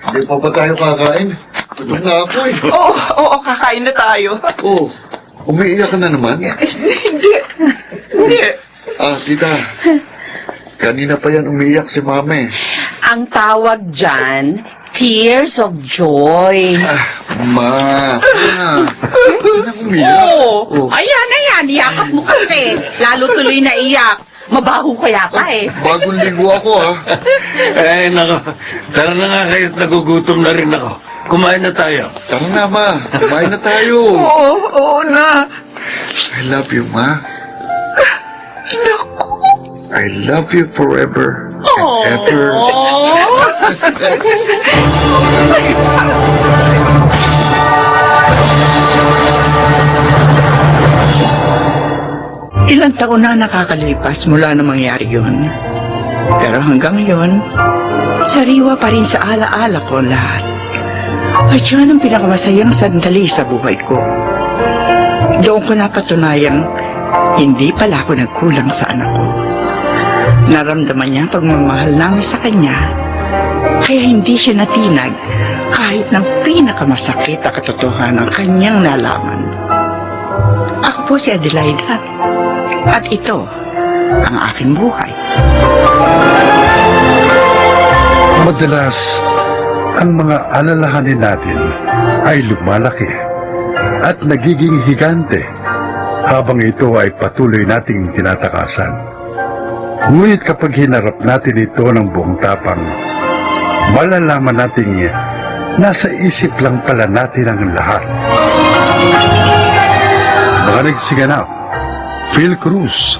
Hindi pa ba tayo kakain? Gutom na ako eh. Oo, kakain na tayo. Oh, umiiyak ka na naman? Hindi. Tita, kanina pa yan umiiyak si Mama eh. Ang tawag dyan, tears of joy. Ma, na umiiyak. Oo. Ayan, iyakap mo kasi. Lalo tuloy na iyak. Mabaho ka yata eh. Bagong ligo ako ha. Eh, nako. Tara na nga kayo't nagugutom na rin ako. Kumain na tayo. Tara na ma, kumain na tayo. Oo na. I love you ma. I love you forever and ever. Ilang taon na nakakalipas mula na mangyari yun. Pero hanggang ngayon, sariwa pa rin sa alaala ko lahat. At yun ang pinakamasayang sandali sa buhay ko. Doon ko napatunayang hindi pala ako nagkulang sa anak ko. Naramdaman niya ang pagmamahal namin sa kanya. Kaya hindi siya natinag kahit ng pinakamasakit na katotohanan ng kanyang nalaman. Ako po si Adelaida. At ito ang aking buhay. Madalas, ang mga alalahanin natin ay lumalaki at nagiging higante habang ito ay patuloy nating tinatakasan. Ngunit kapag hinarap natin ito ng buong tapang, malalaman nating nasa isip lang pala natin ang lahat. Mga nagsiganap, Phil Cruz,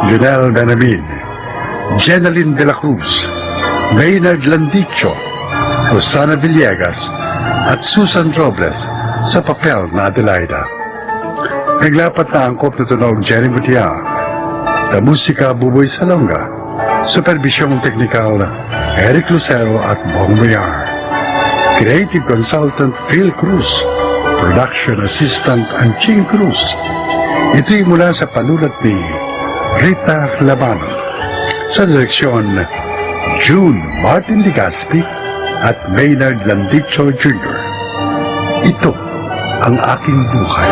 Lionel Benamin, Jenaline de la Cruz, Maynard Landicho, Rosana Villegas, at Susan Robles sa papel na Adelaida. Naglapat na angkop na tunog Jenny Mutia, na musika Buboy Salonga, supervisyong teknikal Eric Lucero at Bong Mayar, creative consultant Phil Cruz, production assistant Anching Cruz. Ito'y mula sa panulat ni Rita Labano. Sa direksyon, June Martin Legaspi at Maynard Landicho Jr. Ito ang aking buhay.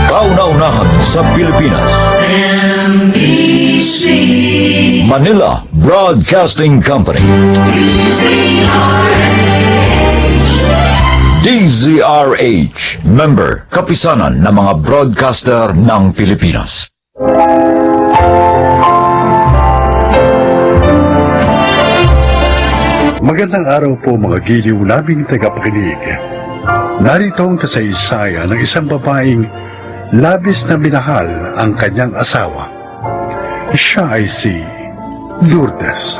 Kauna-unahan sa Pilipinas. Manila Broadcasting Company. DZRH, member, kapisanan ng mga broadcaster ng Pilipinas. Magandang araw po mga giliw naming tagapakinig. Narito ang kasaysayan ng isang babaeng labis na minahal ang kanyang asawa. Siya ay si Lourdes.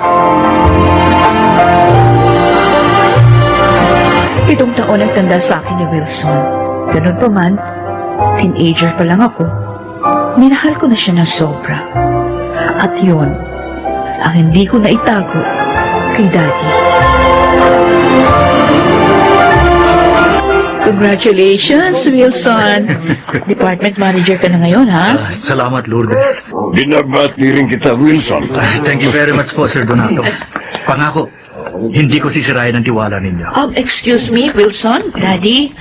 Pitong taon ang tanda sa akin ni Wilson. Ganun pa man, teenager pa lang ako. Minahal ko na siya ng sobra. At yun, ang hindi ko na itago kay Daddy. Congratulations, Wilson! Department manager ka na ngayon, ha? Salamat, Lourdes. Binabati rin kita, Wilson. Thank you very much po, Sir Donato. Pangako, hindi ko sisirayan ang tiwala ninyo. Excuse me, Wilson, Daddy.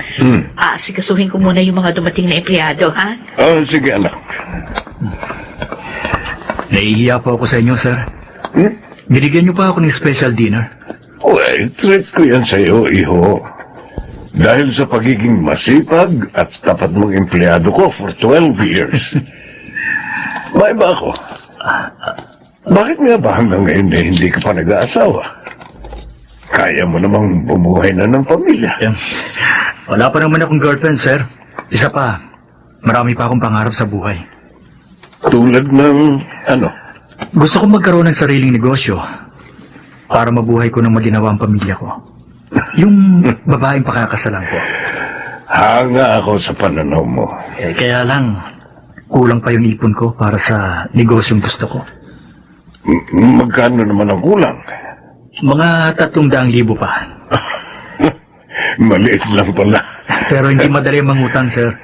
Sikasuhin ko muna yung mga dumating na empleyado, ha? Sige, anak. Nahihiya po ako sa inyo, sir. Binigyan niyo pa ako ng special dinner. Well, treat ko yan sa'yo, iho. Dahil sa pagiging masipag at tapat mong empleyado ko for 12 years. May ba ako? Bakit nga ba hanggang ngayon hindi ka pa nag-aasawa? Kaya mo namang bumuhay na ng pamilya. Wala pa naman akong girlfriend, sir. Isa pa, marami pa akong pangarap sa buhay. Tulad ng ano? Gusto kong magkaroon ng sariling negosyo para mabuhay ko ng maginawa ang pamilya ko. Yung babaeng pakakasalan ko. Hanga ako sa pananaw mo. Kaya lang, kulang pa yung ipon ko para sa negosyong gusto ko. Magkano naman ang kulang? Mga 300,000 pa. Maliit lang pala. Pero hindi madali mangutang, sir.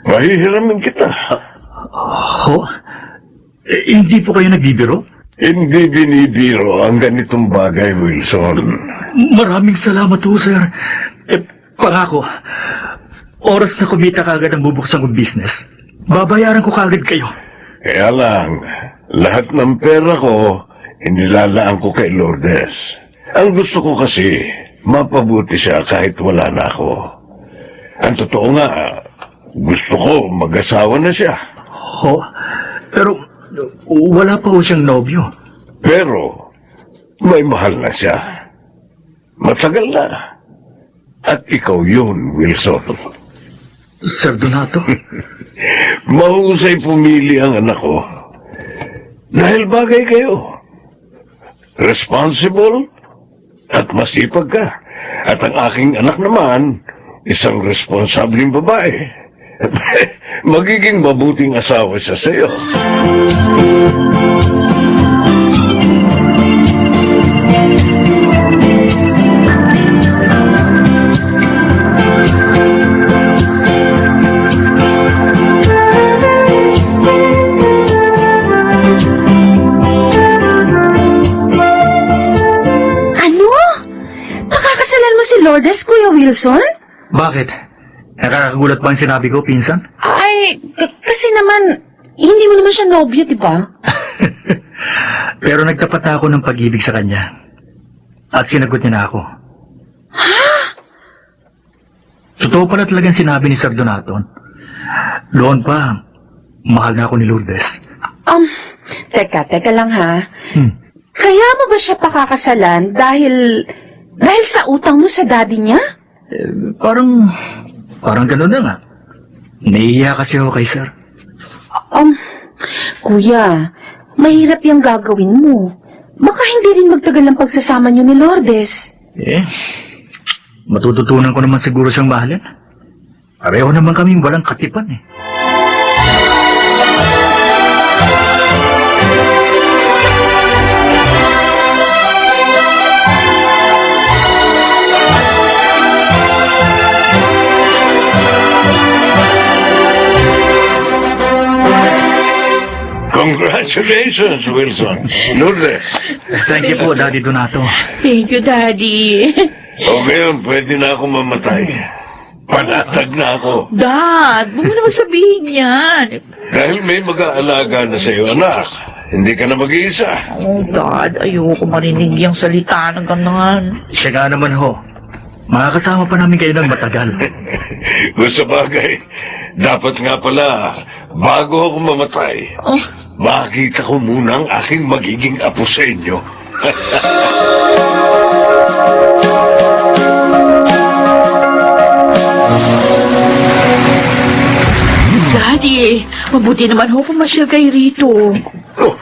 Mahihiramin kita. Hindi po kayo nagbibiro? Hindi binibiro ang ganitong bagay, Wilson. Maraming salamat po, sir. Pangako, oras na kumita kagad ang bubuksan kong business, babayaran ko kagad kayo. Kaya lang, lahat ng pera ko, inilalaan ko kay Lourdes. Ang gusto ko kasi, mapabuti siya kahit wala na ako. Ang totoo nga, gusto ko mag-asawa na siya. Pero wala pa ho siyang nobyo. Pero, may mahal na siya. Matagal na. At ikaw yun, Wilson. Sir Donato? Mahusay pumili ang anak ko. Dahil bagay kayo. Responsible at masipag ka. At ang aking anak naman, isang responsableng babae. Magiging mabuting asawa siya sa'yo. Lourdes, Kuya Wilson? Bakit? Nakakagulat ba ang sinabi ko, pinsan? Ay, kasi naman, hindi mo naman siya nobyo, di ba? Pero nagtapat na ako ng pag-ibig sa kanya. At sinagot niya na ako. Ha? Totoo pala talagang sinabi ni Sir Donato. Doon pa, mahal na ako ni Lourdes. Teka lang ha. Kaya mo ba siya pakakasalan dahil sa utang mo sa daddy niya? Parang gano'n na nga. Naiiya kasi ako kay Sir. Kuya, mahirap yung gagawin mo. Baka hindi rin magtagal ang pagsasama niyo ni Lourdes. Matututunan ko naman siguro siyang mahalin. Pareho naman kaming walang katipan Congratulations, Wilson. Lourdes. Thank you po, Daddy Donato. Thank you, Daddy. O ngayon, pwede na ako mamatay. Panatag na ako. Dad, huwag mo naman sabihin yan. Dahil may mag-aalaga na sa'yo, anak. Hindi ka na mag-iisa. Oh, Dad, ayoko marinig yung salita ng ganun. Siya nga naman ho. Makakasama pa namin kayo ng matagal. Kung sa bagay, dapat nga pala, bago ako mamatay, Oh, makita ko muna ang aking magiging apo sa inyo. Daddy, mabuti naman ho pumasyal kayo rito. Oh,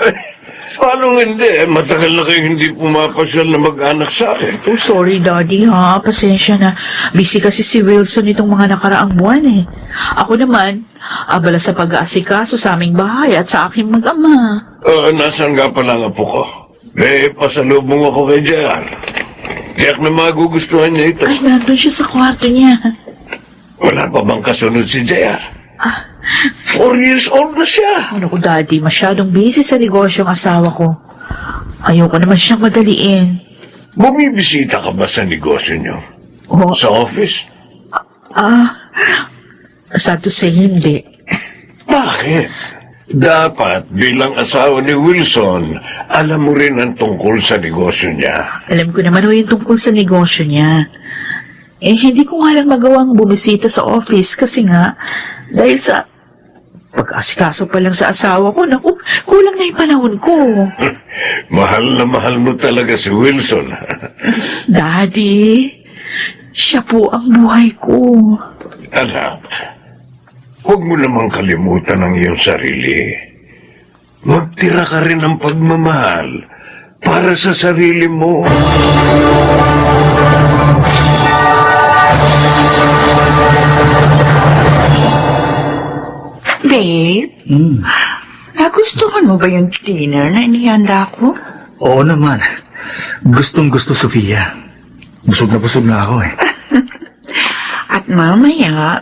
eh, paano hindi? Matagal na kayo hindi pumapasyal na mag-anak sa akin. Oh, sorry, Daddy, ha. Pasensya na. Busy kasi si Wilson itong mga nakaraang buwan, eh. Ako naman, abala sa pag-aasikaso sa aming bahay at sa aking mag-ama. Nasaan nga pala ang apo ko? Pasalubong ako kay JR. Tiyak na magugustuhan niya ito. Ay, nandun siya sa kwarto niya. Wala pa bang kasunod si JR? 4 years old na siya. Ano ko, Daddy, masyadong busy sa negosyo ang asawa ko. Ayoko naman siyang madaliin. Bumibisita ka ba sa negosyo niyo? Oh, Sa office? sad to say, hindi. Bakit? Dapat bilang asawa ni Wilson, alam mo rin ang tungkol sa negosyo niya. Alam ko naman ho yung tungkol sa negosyo niya. Eh, hindi ko nga lang magawang bumisita sa office kasi nga, dahil sa pag-asikaso pa lang sa asawa ko, naku, kulang na yung panahon ko. Mahal na mahal mo talaga si Wilson. Daddy, siya po ang buhay ko. Anak, huwag mo namang kalimutan ang iyong sarili. Magtira ka rin ng pagmamahal para sa sarili mo. Babe, nagustuhan mo ba yung dinner na inihanda ko? Oo naman. Gustong-gusto, Sofia. Busog na ako eh. At mamaya,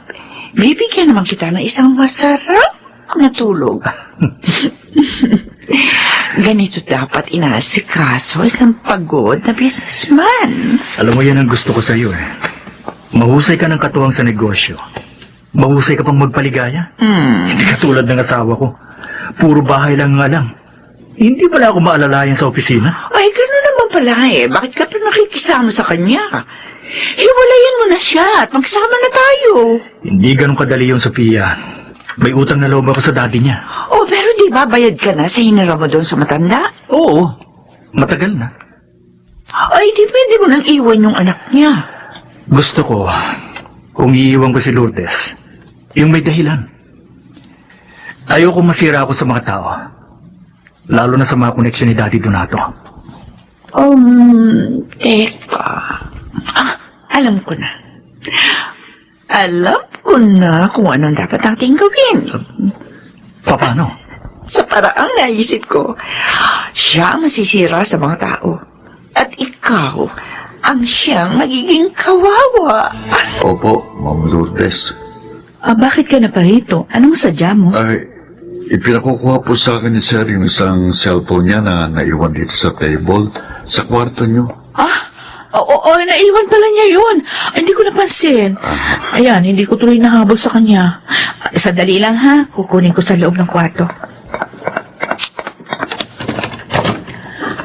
bibigyan naman kita ng isang masarap na tulog. Ganito dapat inaasikaso isang pagod na businessman. Alam mo yan ang gusto ko sa'yo eh. Mahusay ka ng katuwang sa negosyo. Mahusay ka pang magpaligaya. Hindi katulad ng asawa ko. Puro bahay lang nga lang. Hindi pala ako maalalayan sa opisina. Ay, gano'n naman pala eh. Bakit ka pa nakikisama sa kanya? Hiwalayan mo na siya at magsama na tayo. Hindi ganun kadali yun, Sofia. May utang na loob ako sa daddy niya. Oh, pero di ba bayad ka na sa hinira mo doon sa matanda? Oo. Matagal na. Ay, di pwede mo nang iwan yung anak niya. Gusto ko, kung iiwan ko si Lourdes, yung may dahilan. Ayoko masira ako sa mga tao. Lalo na sa mga koneksyon ni Daddy Donato. Teka. Alam ko na. Alam ko na kung anong dapat natin gawin. Paano? Sa paraang naisip ko, siya ang masisira sa mga tao. At ikaw, ang siyang magiging kawawa. Opo, Ma'am Lourdes. Bakit ka na pa rito? Anong sadya mo? Ay, ipinakukuha po sa akin ni Sir yung isang cellphone niya na naiwan dito sa table, sa kwarto niyo. Oo, naiwan pala niya yun. Hindi ko napansin. Ayan, hindi ko tuloy nahabol sa kanya. Sandali lang ha, kukunin ko sa loob ng kwarto.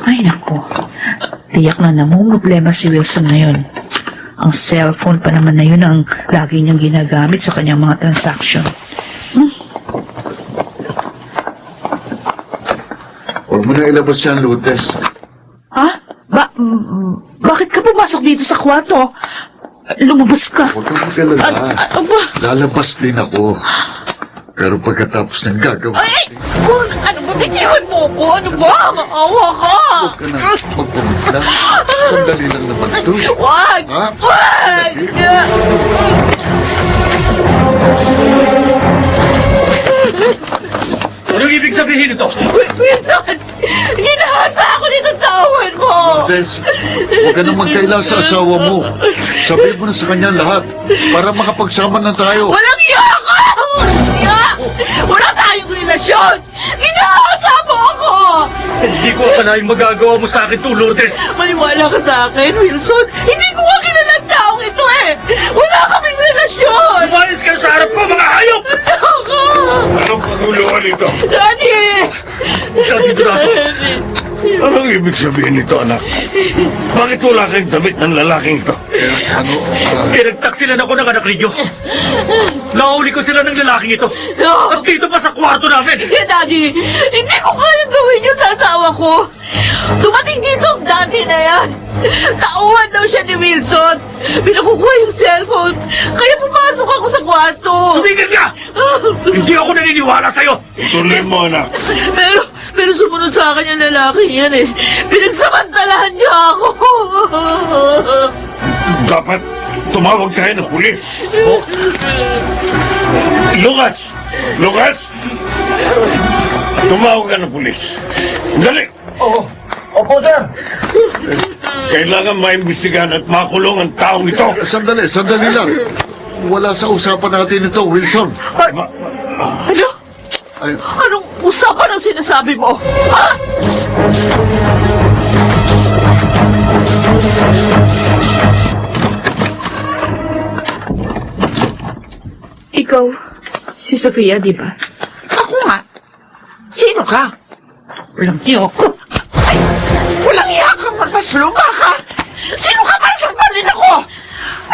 Ay, naku. Tiyak na namumroblema si Wilson ngayon. Ang cellphone pa naman na yun ang lagi niyang ginagamit sa kanyang mga transaction. Huwag mo na ilabas yan, Lourdes. Ha? Bakit ka pumasok dito sa kwarto? Lumabas ka. Huwag kang mag-alala. Lalabas din ako. Pero pagkatapos ng gagawin, Ay! Huwag! Ano ba? Biniwan mo ko? Ano ba? Maawa ka! huwag ka na magpumigla. Sandali lang naman ito. Huwag! Ha? Huwag! Anong ibig sabihin ito? Wilson! Ginahasa ako nito tawan mo! Lourdes, huwag ka na magkaila sa asawa mo. Sabihin mo na sa kanya lahat para makapagsama na tayo. Walang iya ka! Walang iya! Wala tayong relasyon! Hindi ko akalaing magagawa mo sa akin to, Lourdes. Maniwala ka sa akin, Wilson. Hindi ko nga kilalang taong ito eh. Wala kaming relasyon. Umayos ka sa harap ko, mga hayop! Anong kaguluhan ito? Daddy! Daddy Donato. Anong ibig sabihin nito, anak? Bakit wala kayong damit ng lalaking ito? Pinagtaksilan ako ng anak ninyo. Nauli ko sila ng lalaking ito. No! At dito pa sa kwarto namin. Hindi, Daddy! Hindi ko kayang gawin yun sa asawa ko! Dumating dito ang daddy na yan! Tauhan daw siya ni Wilson! Pinakukuha yung cellphone! Kaya pumasok ako sa kwarto! Tumigil ka! Hindi ako naniniwala sa'yo. Ituloy mo, anak. Pero sumunod sa akin yung lalaki yan eh! Pinagsamantalahan niya ako! Dapat tumawag tayo ng pulis. Lucas! Lucas! Tumawag ka ng pulis. Dali! Opo, sir. Kailangan maimbestigahan at makulong ang taong ito. Sandali lang. Wala sa usapan natin ito, Wilson. Ano? Ay, Anong usapan ang sinasabi mo? Ha? Ikaw, si Sofia, di ba? Ako nga. Sino ka? Walang niyo ako. Ay! Walang iya kang magpasluma ka! Sino ka para sampalin ako?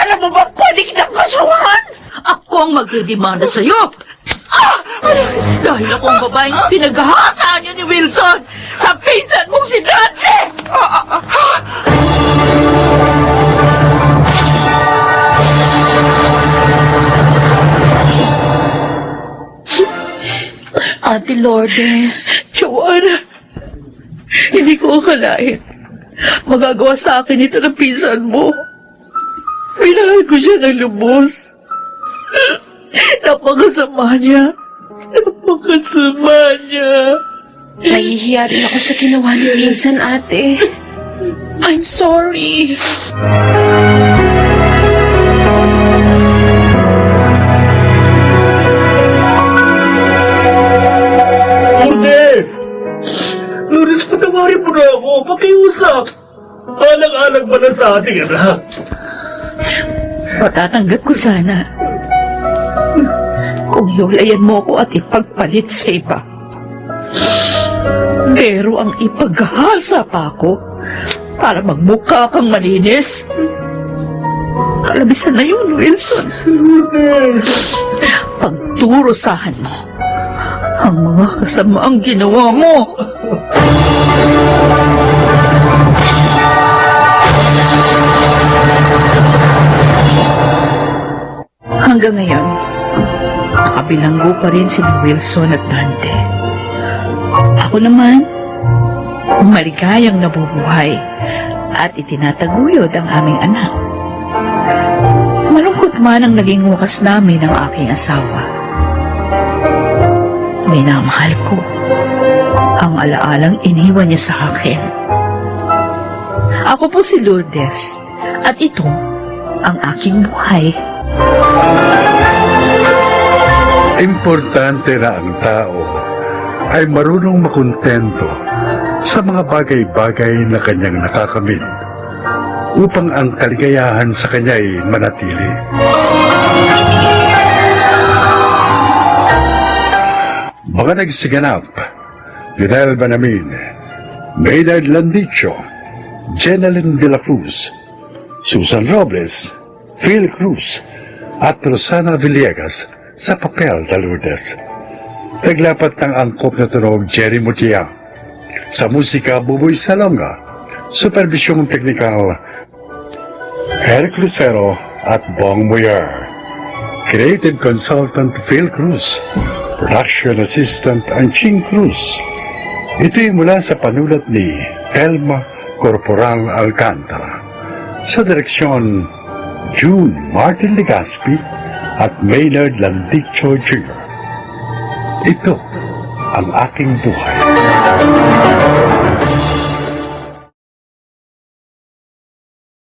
Alam mo ba, pwede kitang kasuhan? Ako ang magdidemanda sa'yo. Ah! Dahil ako ang babaeng pinaghahasaan niyo ni Wilson sa pinsan mong si Dante! Ate Lourdes, Joanna, hindi ko akalain. Magagawa sa akin ito ng pinsan mo. Minahal ko siya ng lubos. Napakasama niya. Napakasama niya. nahihiya rin ako sa ginawa ni Pinsan, ate. I'm sorry. Lourdes! Lourdes, patawarin mo na ako. Pakiusap. Alang-alang ba na sa ating anak? Matatanggap ko sana. Kung hiwalayan mo ko at ipagpalit sa iba. Pero ang ipaghasa pa ako para magmukha kang malinis. Kalabisan na yun, Wilson. Pagdurusahan mo ang mga kasamaang ginawa mo. Hanggang ngayon, nakabilanggo pa rin sina Wilson at Dante. Ako naman, maligayang nabubuhay at itinataguyod ang aming anak. Malungkot man ang naging wakas namin ng aking asawa. Minamahal ko ang alaalang iniwan niya sa akin. Ako po si Lourdes at ito ang aking buhay. Importante na ang tao ay marunong makontento sa mga bagay-bagay na kanyang nakakamit upang ang kaligayahan sa kanya ay manatili. Mga nagsiganap, Lionel Banamin, Maynard Landicho, Jeneline de la Cruz, Susan Robles, Phil Cruz, at Rosana Villegas sa papel na Lourdes. Naglapat ng angkop na tunog Jerry Mutia. Sa musika, Buboy Salonga. Supervisyong teknikal, Eric Lucero at Bong Moyer. Creative Consultant Phil Cruz. Production Assistant Anching Cruz. Ito'y mula sa panulat ni Elma Corporal Alcantara. Sa direksyon, June Martin Legaspi at Maynard Landicho Jr. Ito ang aking buhay.